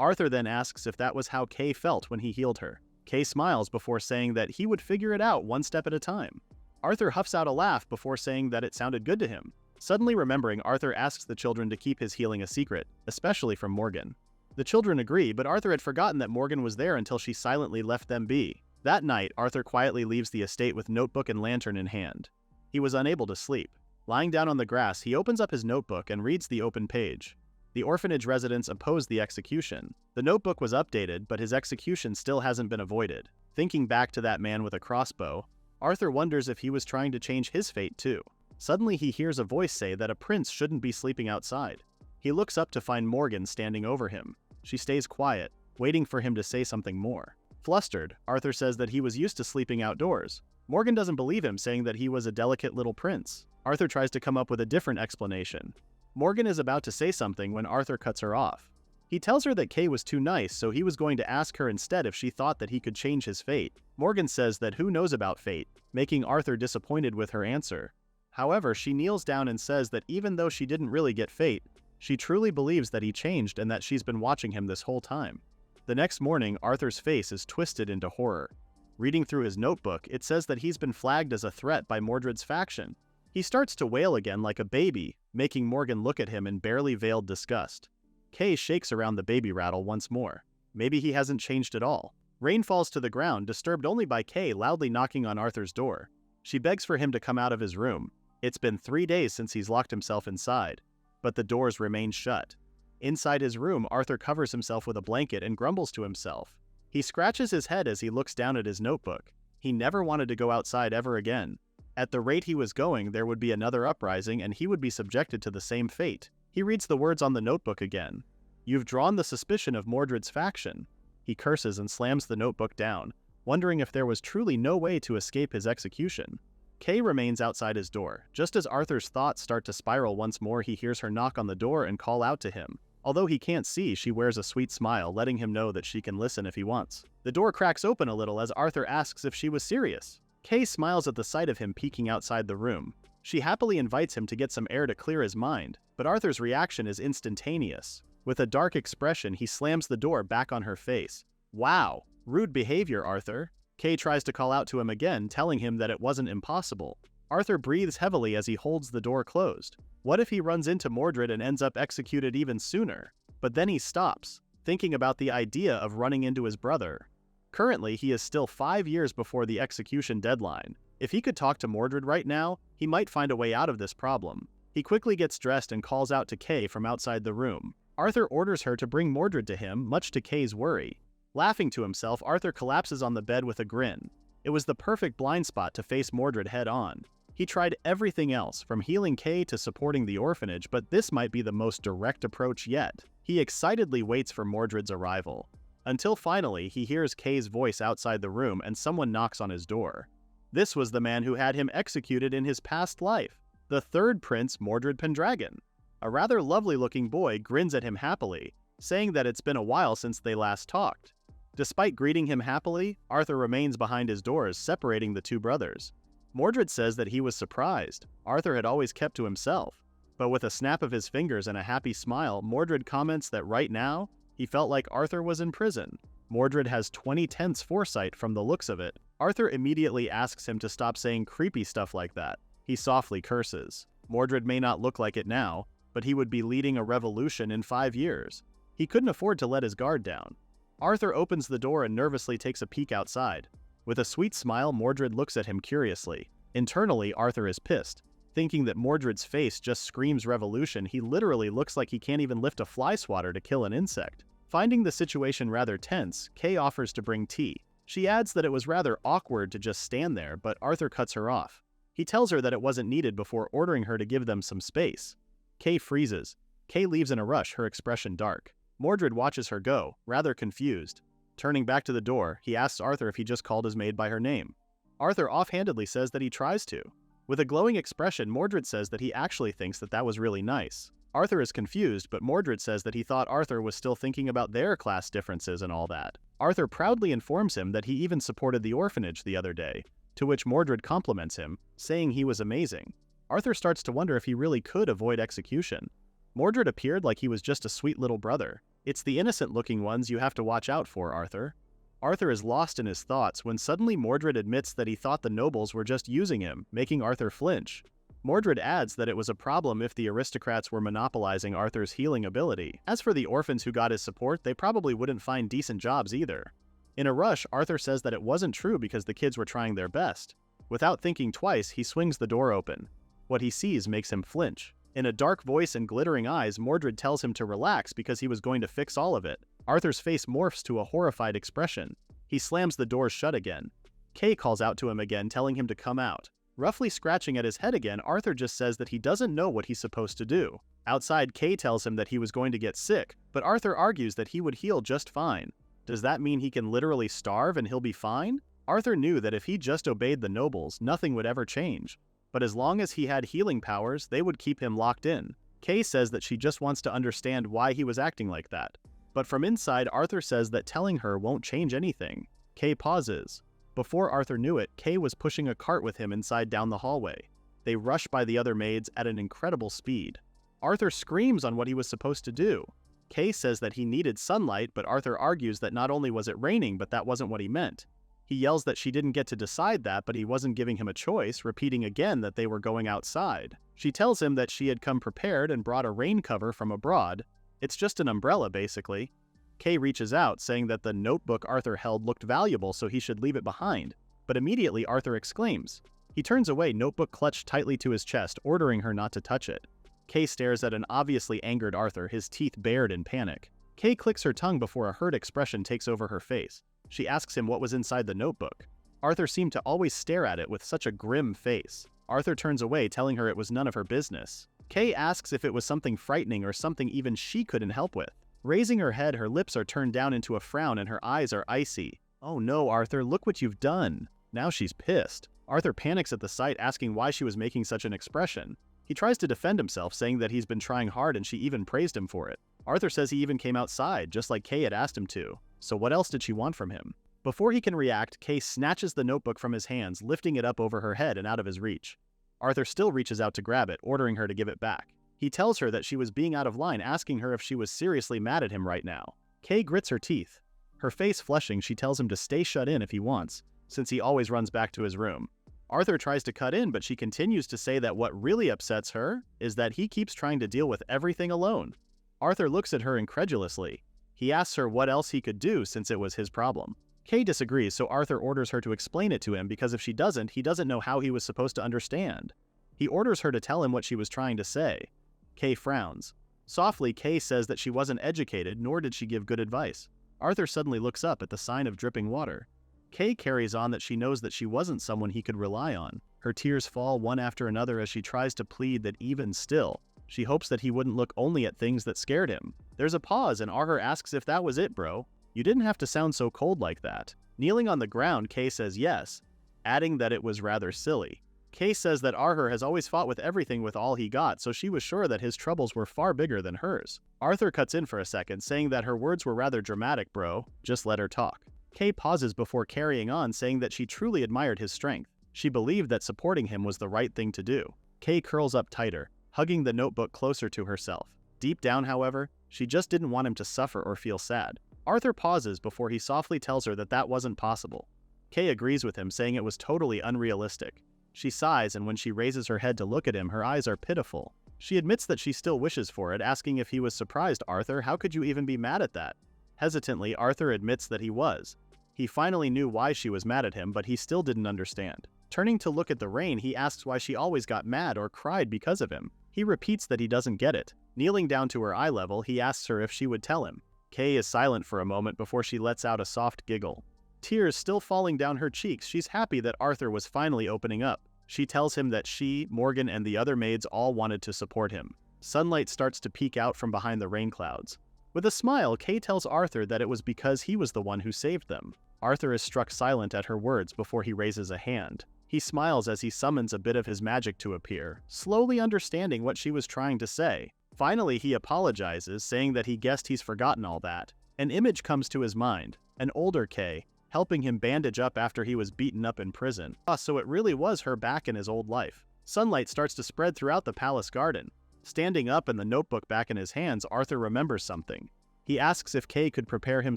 Arthur then asks if that was how Kay felt when he healed her. Kay smiles before saying that he would figure it out one step at a time. Arthur huffs out a laugh before saying that it sounded good to him. Suddenly remembering, Arthur asks the children to keep his healing a secret, especially from Morgan. The children agree, but Arthur had forgotten that Morgan was there until she silently left them be. That night, Arthur quietly leaves the estate with notebook and lantern in hand. He was unable to sleep. Lying down on the grass, he opens up his notebook and reads the open page. The orphanage residents opposed the execution. The notebook was updated, but his execution still hasn't been avoided. Thinking back to that man with a crossbow, Arthur wonders if he was trying to change his fate too. Suddenly he hears a voice say that a prince shouldn't be sleeping outside. He looks up to find Morgan standing over him. She stays quiet, waiting for him to say something more. Flustered, Arthur says that he was used to sleeping outdoors. Morgan doesn't believe him, saying that he was a delicate little prince. Arthur tries to come up with a different explanation. Morgan is about to say something when Arthur cuts her off. He tells her that Kay was too nice, so he was going to ask her instead if she thought that he could change his fate. Morgan says that who knows about fate, making Arthur disappointed with her answer. However, she kneels down and says that even though she didn't really get fate, she truly believes that he changed and that she's been watching him this whole time. The next morning, Arthur's face is twisted into horror. Reading through his notebook, it says that he's been flagged as a threat by Mordred's faction. He starts to wail again like a baby, making Morgan look at him in barely veiled disgust. Kay shakes around the baby rattle once more. Maybe he hasn't changed at all. Rain falls to the ground, disturbed only by Kay loudly knocking on Arthur's door. She begs for him to come out of his room. It's been 3 days since he's locked himself inside, but the doors remain shut. Inside his room, Arthur covers himself with a blanket and grumbles to himself. He scratches his head as he looks down at his notebook. He never wanted to go outside ever again. At the rate he was going, there would be another uprising and he would be subjected to the same fate. He reads the words on the notebook again. You've drawn the suspicion of Mordred's faction. He curses and slams the notebook down, wondering if there was truly no way to escape his execution. Kay remains outside his door. Just as Arthur's thoughts start to spiral once more, he hears her knock on the door and call out to him. Although he can't see, she wears a sweet smile, letting him know that she can listen if he wants. The door cracks open a little as Arthur asks if she was serious. Kay smiles at the sight of him peeking outside the room. She happily invites him to get some air to clear his mind, but Arthur's reaction is instantaneous. With a dark expression, he slams the door back on her face. Wow, rude behavior, Arthur. Kay tries to call out to him again, telling him that it wasn't impossible. Arthur breathes heavily as he holds the door closed. What if he runs into Mordred and ends up executed even sooner? But then he stops, thinking about the idea of running into his brother. Currently, he is still 5 years before the execution deadline. If he could talk to Mordred right now, he might find a way out of this problem. He quickly gets dressed and calls out to Kay from outside the room. Arthur orders her to bring Mordred to him, much to Kay's worry. Laughing to himself, Arthur collapses on the bed with a grin. It was the perfect blind spot to face Mordred head on. He tried everything else, from healing Kay to supporting the orphanage, but this might be the most direct approach yet. He excitedly waits for Mordred's arrival. Until finally, he hears Kay's voice outside the room and someone knocks on his door. This was the man who had him executed in his past life, the third prince, Mordred Pendragon. A rather lovely-looking boy grins at him happily, saying that it's been a while since they last talked. Despite greeting him happily, Arthur remains behind his doors, separating the two brothers. Mordred says that he was surprised. Arthur had always kept to himself. But with a snap of his fingers and a happy smile, Mordred comments that right now, he felt like Arthur was in prison. Mordred has 20/10 foresight from the looks of it. Arthur immediately asks him to stop saying creepy stuff like that. He softly curses. Mordred may not look like it now, but he would be leading a revolution in 5 years. He couldn't afford to let his guard down. Arthur opens the door and nervously takes a peek outside. With a sweet smile, Mordred looks at him curiously. Internally, Arthur is pissed. Thinking that Mordred's face just screams revolution, he literally looks like he can't even lift a fly swatter to kill an insect. Finding the situation rather tense, Kay offers to bring tea. She adds that it was rather awkward to just stand there, but Arthur cuts her off. He tells her that it wasn't needed before ordering her to give them some space. Kay freezes. Kay leaves in a rush, her expression dark. Mordred watches her go, rather confused. Turning back to the door, he asks Arthur if he just called his maid by her name. Arthur offhandedly says that he tries to. With a glowing expression, Mordred says that he actually thinks that was really nice. Arthur is confused, but Mordred says that he thought Arthur was still thinking about their class differences and all that. Arthur proudly informs him that he even supported the orphanage the other day, to which Mordred compliments him, saying he was amazing. Arthur starts to wonder if he really could avoid execution. Mordred appeared like he was just a sweet little brother. It's the innocent-looking ones you have to watch out for, Arthur. Arthur is lost in his thoughts when suddenly Mordred admits that he thought the nobles were just using him, making Arthur flinch. Mordred adds that it was a problem if the aristocrats were monopolizing Arthur's healing ability. As for the orphans who got his support, they probably wouldn't find decent jobs either. In a rush, Arthur says that it wasn't true because the kids were trying their best. Without thinking twice, he swings the door open. What he sees makes him flinch. In a dark voice and glittering eyes, Mordred tells him to relax because he was going to fix all of it. Arthur's face morphs to a horrified expression. He slams the doors shut again. Kay calls out to him again, telling him to come out. Roughly scratching at his head again, Arthur just says that he doesn't know what he's supposed to do. Outside, Kay tells him that he was going to get sick, but Arthur argues that he would heal just fine. Does that mean he can literally starve and he'll be fine? Arthur knew that if he just obeyed the nobles, nothing would ever change. But as long as he had healing powers, they would keep him locked in. Kay says that she just wants to understand why he was acting like that. But from inside, Arthur says that telling her won't change anything. Kay pauses. Before Arthur knew it, Kay was pushing a cart with him inside down the hallway. They rush by the other maids at an incredible speed. Arthur screams on what he was supposed to do. Kay says that he needed sunlight, but Arthur argues that not only was it raining, but that wasn't what he meant. He yells that she didn't get to decide that, but he wasn't giving him a choice, repeating again that they were going outside. She tells him that she had come prepared and brought a rain cover from abroad. It's just an umbrella, basically. Kay reaches out, saying that the notebook Arthur held looked valuable, so he should leave it behind. But immediately Arthur exclaims. He turns away, notebook clutched tightly to his chest, ordering her not to touch it. Kay stares at an obviously angered Arthur, his teeth bared in panic. Kay clicks her tongue before a hurt expression takes over her face. She asks him what was inside the notebook. Arthur seemed to always stare at it with such a grim face. Arthur turns away, telling her it was none of her business. Kay asks if it was something frightening or something even she couldn't help with. Raising her head, her lips are turned down into a frown and her eyes are icy. "Oh no, Arthur, look what you've done." Now she's pissed. Arthur panics at the sight, asking why she was making such an expression. He tries to defend himself, saying that he's been trying hard and she even praised him for it. Arthur says he even came outside, just like Kay had asked him to. So what else did she want from him? Before he can react, Kay snatches the notebook from his hands, lifting it up over her head and out of his reach. Arthur still reaches out to grab it, ordering her to give it back. He tells her that she was being out of line, asking her if she was seriously mad at him right now. Kay grits her teeth. Her face flushing, she tells him to stay shut in if he wants, since he always runs back to his room. Arthur tries to cut in, but she continues to say that what really upsets her is that he keeps trying to deal with everything alone. Arthur looks at her incredulously. He asks her what else he could do since it was his problem. Kay disagrees, so Arthur orders her to explain it to him because if she doesn't, he doesn't know how he was supposed to understand. He orders her to tell him what she was trying to say. Kay frowns. Softly, Kay says that she wasn't educated, nor did she give good advice. Arthur suddenly looks up at the sign of dripping water. Kay carries on that she knows that she wasn't someone he could rely on. Her tears fall one after another as she tries to plead that even still, she hopes that he wouldn't look only at things that scared him. There's a pause and Arthur asks if that was it, bro. You didn't have to sound so cold like that. Kneeling on the ground, Kay says yes, adding that it was rather silly. Kay says that Arthur has always fought with everything with all he got, so she was sure that his troubles were far bigger than hers. Arthur cuts in for a second, saying that her words were rather dramatic, bro. Just let her talk. Kay pauses before carrying on, saying that she truly admired his strength. She believed that supporting him was the right thing to do. Kay curls up tighter, hugging the notebook closer to herself. Deep down, however, she just didn't want him to suffer or feel sad. Arthur pauses before he softly tells her that that wasn't possible. Kay agrees with him, saying it was totally unrealistic. She sighs, and when she raises her head to look at him, her eyes are pitiful. She admits that she still wishes for it, asking if he was surprised. Arthur, how could you even be mad at that? Hesitantly, Arthur admits that he was. He finally knew why she was mad at him, but he still didn't understand. Turning to look at the rain, he asks why she always got mad or cried because of him. He repeats that he doesn't get it. Kneeling down to her eye level, he asks her if she would tell him. Kay is silent for a moment before she lets out a soft giggle. Tears still falling down her cheeks, she's happy that Arthur was finally opening up. She tells him that she, Morgan, and the other maids all wanted to support him. Sunlight starts to peek out from behind the rain clouds. With a smile, Kay tells Arthur that it was because he was the one who saved them. Arthur is struck silent at her words before he raises a hand. He smiles as he summons a bit of his magic to appear, slowly understanding what she was trying to say. Finally, he apologizes, saying that he guessed he's forgotten all that. An image comes to his mind, an older Kay, helping him bandage up after he was beaten up in prison. So it really was her back in his old life. Sunlight starts to spread throughout the palace garden. Standing up and the notebook back in his hands, Arthur remembers something. He asks if Kay could prepare him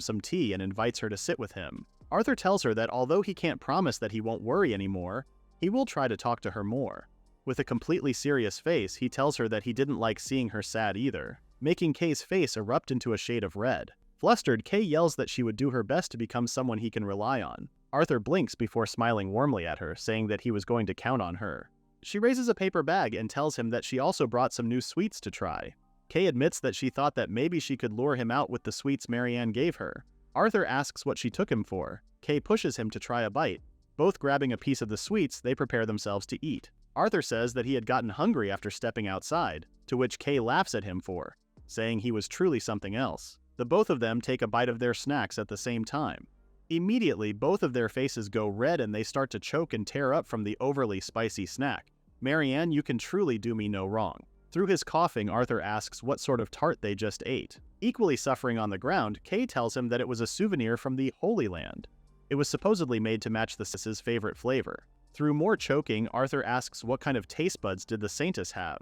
some tea and invites her to sit with him. Arthur tells her that although he can't promise that he won't worry anymore, he will try to talk to her more. With a completely serious face, he tells her that he didn't like seeing her sad either, making Kay's face erupt into a shade of red. Flustered, Kay yells that she would do her best to become someone he can rely on. Arthur blinks before smiling warmly at her, saying that he was going to count on her. She raises a paper bag and tells him that she also brought some new sweets to try. Kay admits that she thought that maybe she could lure him out with the sweets Marianne gave her. Arthur asks what she took him for. Kay pushes him to try a bite. Both grabbing a piece of the sweets, they prepare themselves to eat. Arthur says that he had gotten hungry after stepping outside, to which Kay laughs at him for, saying he was truly something else. The both of them take a bite of their snacks at the same time. Immediately, both of their faces go red and they start to choke and tear up from the overly spicy snack. Marianne, you can truly do me no wrong. Through his coughing, Arthur asks what sort of tart they just ate. Equally suffering on the ground, Kay tells him that it was a souvenir from the Holy Land. It was supposedly made to match the Saintess's favorite flavor. Through more choking, Arthur asks what kind of taste buds did the Saintess have.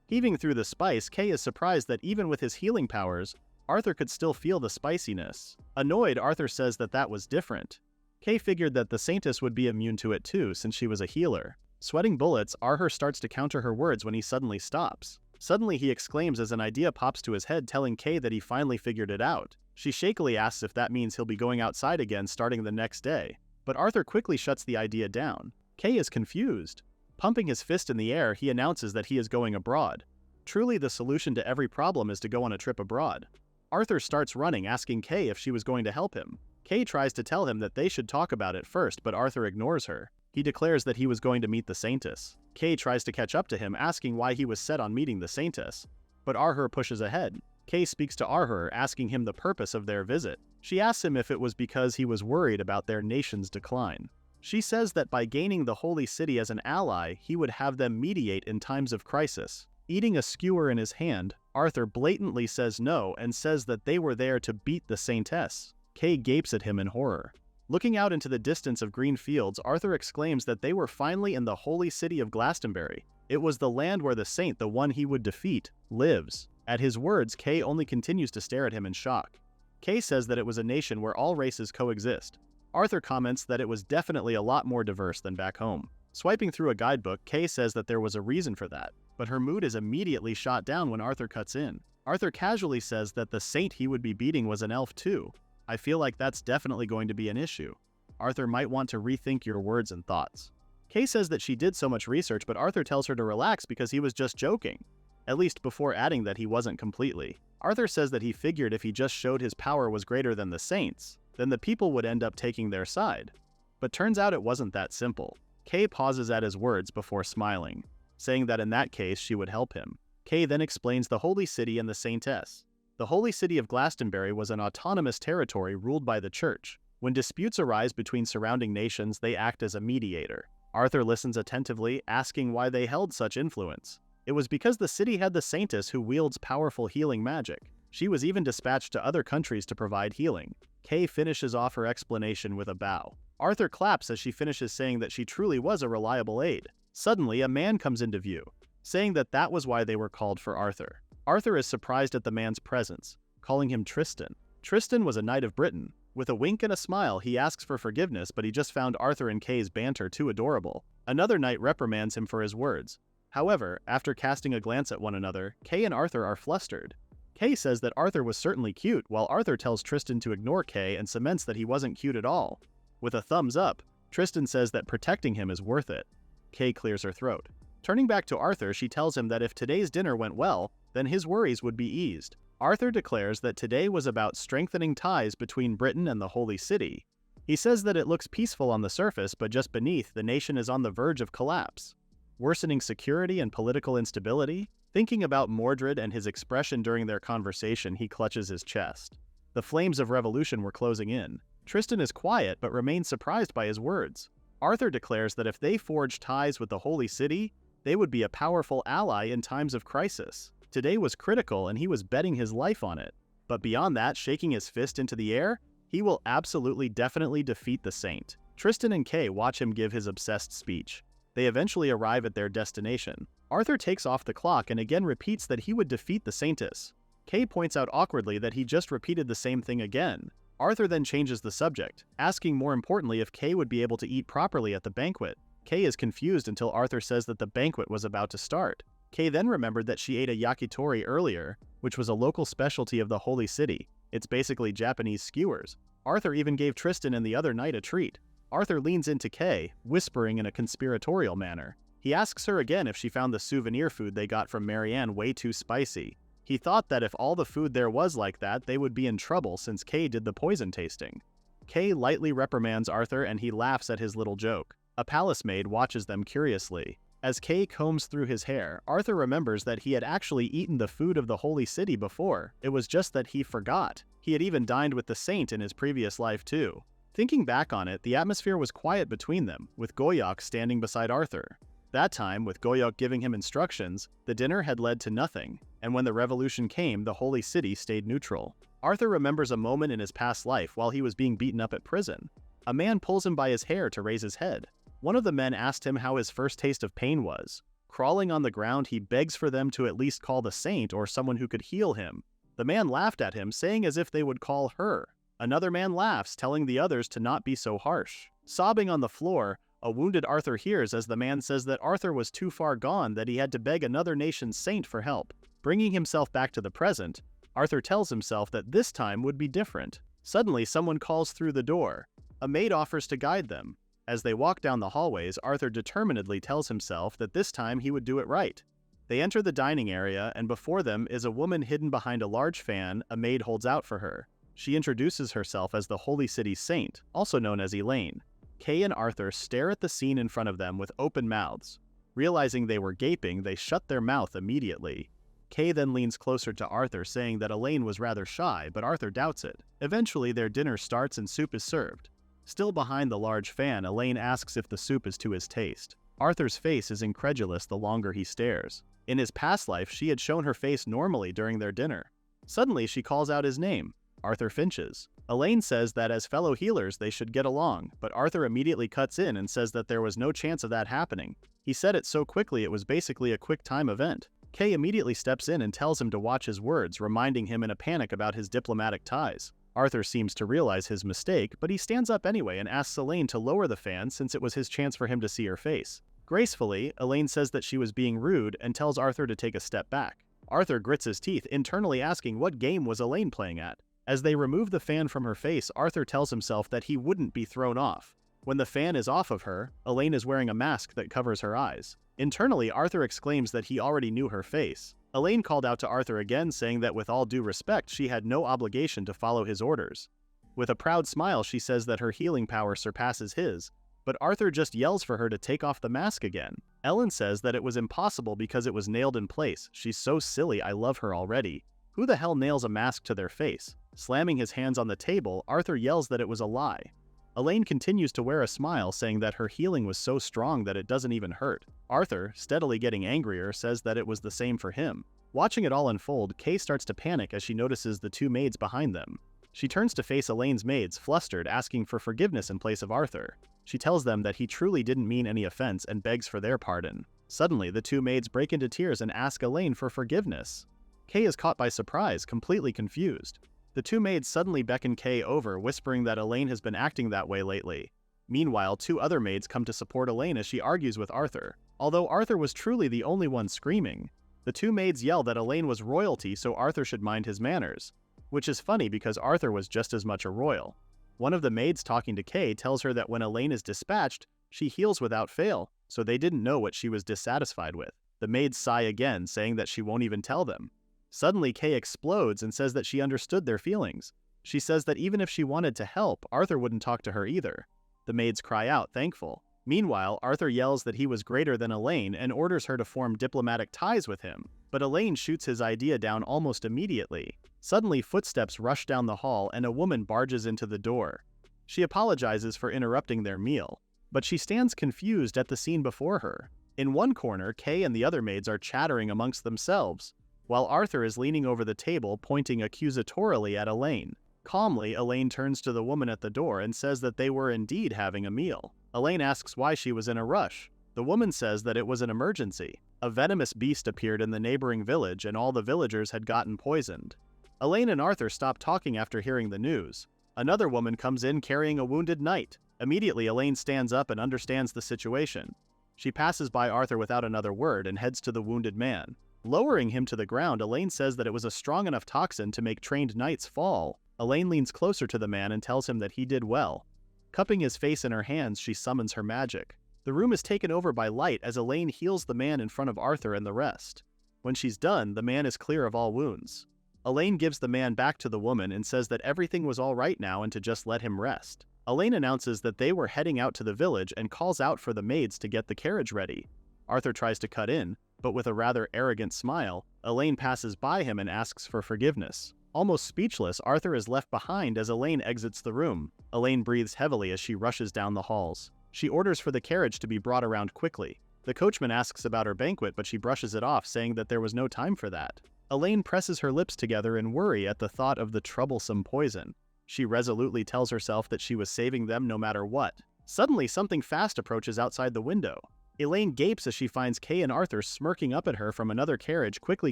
Heaving through the spice, Kay is surprised that even with his healing powers, Arthur could still feel the spiciness. Annoyed, Arthur says that that was different. Kay figured that the Saintess would be immune to it too, since she was a healer. Sweating bullets, Arthur starts to counter her words when he suddenly stops. Suddenly he exclaims as an idea pops to his head, telling Kay that he finally figured it out. She shakily asks if that means he'll be going outside again starting the next day, but Arthur quickly shuts the idea down. Kay is confused. Pumping his fist in the air, he announces that he is going abroad. Truly, the solution to every problem is to go on a trip abroad. Arthur starts running, asking Kay if she was going to help him. Kay tries to tell him that they should talk about it first, but Arthur ignores her. He declares that he was going to meet the Saintess. Kay tries to catch up to him, asking why he was set on meeting the Saintess, but Arthur pushes ahead. Kay speaks to Arthur, asking him the purpose of their visit. She asks him if it was because he was worried about their nation's decline. She says that by gaining the Holy City as an ally, he would have them mediate in times of crisis. Eating a skewer in his hand, Arthur blatantly says no and says that they were there to beat the Saintess. Kay gapes at him in horror. Looking out into the distance of green fields, Arthur exclaims that they were finally in the holy city of Glastonbury. It was the land where the saint, the one he would defeat, lives. At his words, Kay only continues to stare at him in shock. Kay says that it was a nation where all races coexist. Arthur comments that it was definitely a lot more diverse than back home. Swiping through a guidebook, Kay says that there was a reason for that, but her mood is immediately shot down when Arthur cuts in. Arthur casually says that the saint he would be beating was an elf too. I feel like that's definitely going to be an issue. Arthur might want to rethink your words and thoughts. Kay says that she did so much research, but Arthur tells her to relax because he was just joking, at least before adding that he wasn't completely. Arthur says that he figured if he just showed his power was greater than the saints, then the people would end up taking their side. But turns out it wasn't that simple. Kay pauses at his words before smiling, saying that in that case she would help him. Kay then explains the Holy City and the Saintess. The Holy City of Glastonbury was an autonomous territory ruled by the Church. When disputes arise between surrounding nations, they act as a mediator. Arthur listens attentively, asking why they held such influence. It was because the city had the Saintess who wields powerful healing magic. She was even dispatched to other countries to provide healing. Kay finishes off her explanation with a bow. Arthur claps as she finishes saying that she truly was a reliable aid. Suddenly, a man comes into view, saying that that was why they were called for Arthur. Arthur is surprised at the man's presence, calling him Tristan. Tristan was a knight of Britain. With a wink and a smile, he asks for forgiveness, but he just found Arthur and Kay's banter too adorable. Another knight reprimands him for his words. However, after casting a glance at one another, Kay and Arthur are flustered. Kay says that Arthur was certainly cute, while Arthur tells Tristan to ignore Kay and cements that he wasn't cute at all. With a thumbs up, Tristan says that protecting him is worth it. Kay clears her throat. Turning back to Arthur, she tells him that if today's dinner went well, then his worries would be eased. Arthur declares that today was about strengthening ties between Britain and the Holy City. He says that it looks peaceful on the surface, but just beneath, the nation is on the verge of collapse. Worsening security and political instability? Thinking about Mordred and his expression during their conversation, he clutches his chest. The flames of revolution were closing in. Tristan is quiet, but remains surprised by his words. Arthur declares that if they forged ties with the Holy City, they would be a powerful ally in times of crisis. Today was critical, and he was betting his life on it. But beyond that, shaking his fist into the air, he will absolutely definitely defeat the Saint. Tristan and Kay watch him give his obsessed speech. They eventually arrive at their destination. Arthur takes off the clock and again repeats that he would defeat the Saintess. Kay points out awkwardly that he just repeated the same thing again. Arthur then changes the subject, asking more importantly if Kay would be able to eat properly at the banquet. Kay is confused until Arthur says that the banquet was about to start. Kay then remembered that she ate a yakitori earlier, which was a local specialty of the Holy City. It's basically Japanese skewers. Arthur even gave Tristan and the other knight a treat. Arthur leans into Kay, whispering in a conspiratorial manner. He asks her again if she found the souvenir food they got from Marianne way too spicy. He thought that if all the food there was like that, they would be in trouble since Kay did the poison tasting. Kay lightly reprimands Arthur and he laughs at his little joke. A palace maid watches them curiously. As Kay combs through his hair, Arthur remembers that he had actually eaten the food of the Holy City before. It was just that he forgot. He had even dined with the saint in his previous life too. Thinking back on it, the atmosphere was quiet between them, with Goyok standing beside Arthur. That time, with Goyok giving him instructions, the dinner had led to nothing, and when the revolution came, the Holy City stayed neutral. Arthur remembers a moment in his past life while he was being beaten up at prison. A man pulls him by his hair to raise his head. One of the men asked him how his first taste of pain was. Crawling on the ground, he begs for them to at least call the saint or someone who could heal him. The man laughed at him, saying as if they would call her. Another man laughs, telling the others to not be so harsh. Sobbing on the floor, a wounded Arthur hears as the man says that Arthur was too far gone, that he had to beg another nation's saint for help. Bringing himself back to the present, Arthur tells himself that this time would be different. Suddenly, someone calls through the door. A maid offers to guide them. As they walk down the hallways, Arthur determinedly tells himself that this time he would do it right. They enter the dining area, and before them is a woman hidden behind a large fan a maid holds out for her. She introduces herself as the Holy City Saint, also known as Elaine. Kay and Arthur stare at the scene in front of them with open mouths. Realizing they were gaping, they shut their mouth immediately. Kay then leans closer to Arthur, saying that Elaine was rather shy, but Arthur doubts it. Eventually, their dinner starts and soup is served. Still behind the large fan, Elaine asks if the soup is to his taste. Arthur's face is incredulous the longer he stares. In his past life, she had shown her face normally during their dinner. Suddenly, she calls out his name, Arthur Finch's. Elaine says that as fellow healers, they should get along, but Arthur immediately cuts in and says that there was no chance of that happening. He said it so quickly it was basically a quick-time event. Kay immediately steps in and tells him to watch his words, reminding him in a panic about his diplomatic ties. Arthur seems to realize his mistake, but he stands up anyway and asks Elaine to lower the fan since it was his chance for him to see her face. Gracefully, Elaine says that she was being rude and tells Arthur to take a step back. Arthur grits his teeth, internally asking what game was Elaine playing at. As they remove the fan from her face, Arthur tells himself that he wouldn't be thrown off. When the fan is off of her, Elaine is wearing a mask that covers her eyes. Internally, Arthur exclaims that he already knew her face. Elaine called out to Arthur again, saying that with all due respect, she had no obligation to follow his orders. With a proud smile, she says that her healing power surpasses his, but Arthur just yells for her to take off the mask again. Ellen says that it was impossible because it was nailed in place. She's so silly, I love her already. Who the hell nails a mask to their face? Slamming his hands on the table, Arthur yells that it was a lie. Elaine continues to wear a smile, saying that her healing was so strong that it doesn't even hurt. Arthur, steadily getting angrier, says that it was the same for him. Watching it all unfold, Kay starts to panic as she notices the two maids behind them. She turns to face Elaine's maids, flustered, asking for forgiveness in place of Arthur. She tells them that he truly didn't mean any offense and begs for their pardon. Suddenly, the two maids break into tears and ask Elaine for forgiveness. Kay is caught by surprise, completely confused. The two maids suddenly beckon Kay over, whispering that Elaine has been acting that way lately. Meanwhile, two other maids come to support Elaine as she argues with Arthur. Although Arthur was truly the only one screaming, the two maids yell that Elaine was royalty, so Arthur should mind his manners. Which is funny because Arthur was just as much a royal. One of the maids talking to Kay tells her that when Elaine is dispatched, she heals without fail, so they didn't know what she was dissatisfied with. The maids sigh again, saying that she won't even tell them. Suddenly, Kay explodes and says that she understood their feelings. She says that even if she wanted to help, Arthur wouldn't talk to her either. The maids cry out, thankful. Meanwhile, Arthur yells that he was greater than Elaine and orders her to form diplomatic ties with him, but Elaine shoots his idea down almost immediately. Suddenly, footsteps rush down the hall and a woman barges into the door. She apologizes for interrupting their meal, but she stands confused at the scene before her. In one corner, Kay and the other maids are chattering amongst themselves, while Arthur is leaning over the table, pointing accusatorily at Elaine. Calmly, Elaine turns to the woman at the door and says that they were indeed having a meal. Elaine asks why she was in a rush. The woman says that it was an emergency. A venomous beast appeared in the neighboring village and all the villagers had gotten poisoned. Elaine and Arthur stop talking after hearing the news. Another woman comes in carrying a wounded knight. Immediately, Elaine stands up and understands the situation. She passes by Arthur without another word and heads to the wounded man. Lowering him to the ground, Elaine says that it was a strong enough toxin to make trained knights fall. Elaine leans closer to the man and tells him that he did well. Cupping his face in her hands, she summons her magic. The room is taken over by light as Elaine heals the man in front of Arthur and the rest. When she's done, the man is clear of all wounds. Elaine gives the man back to the woman and says that everything was all right now and to just let him rest. Elaine announces that they were heading out to the village and calls out for the maids to get the carriage ready. Arthur tries to cut in, but with a rather arrogant smile, Elaine passes by him and asks for forgiveness. Almost speechless, Arthur is left behind as Elaine exits the room. Elaine breathes heavily as she rushes down the halls. She orders for the carriage to be brought around quickly. The coachman asks about her banquet, but she brushes it off, saying that there was no time for that. Elaine presses her lips together in worry at the thought of the troublesome poison. She resolutely tells herself that she was saving them no matter what. Suddenly, something fast approaches outside the window. Elaine gapes as she finds Kay and Arthur smirking up at her from another carriage, quickly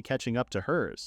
catching up to hers.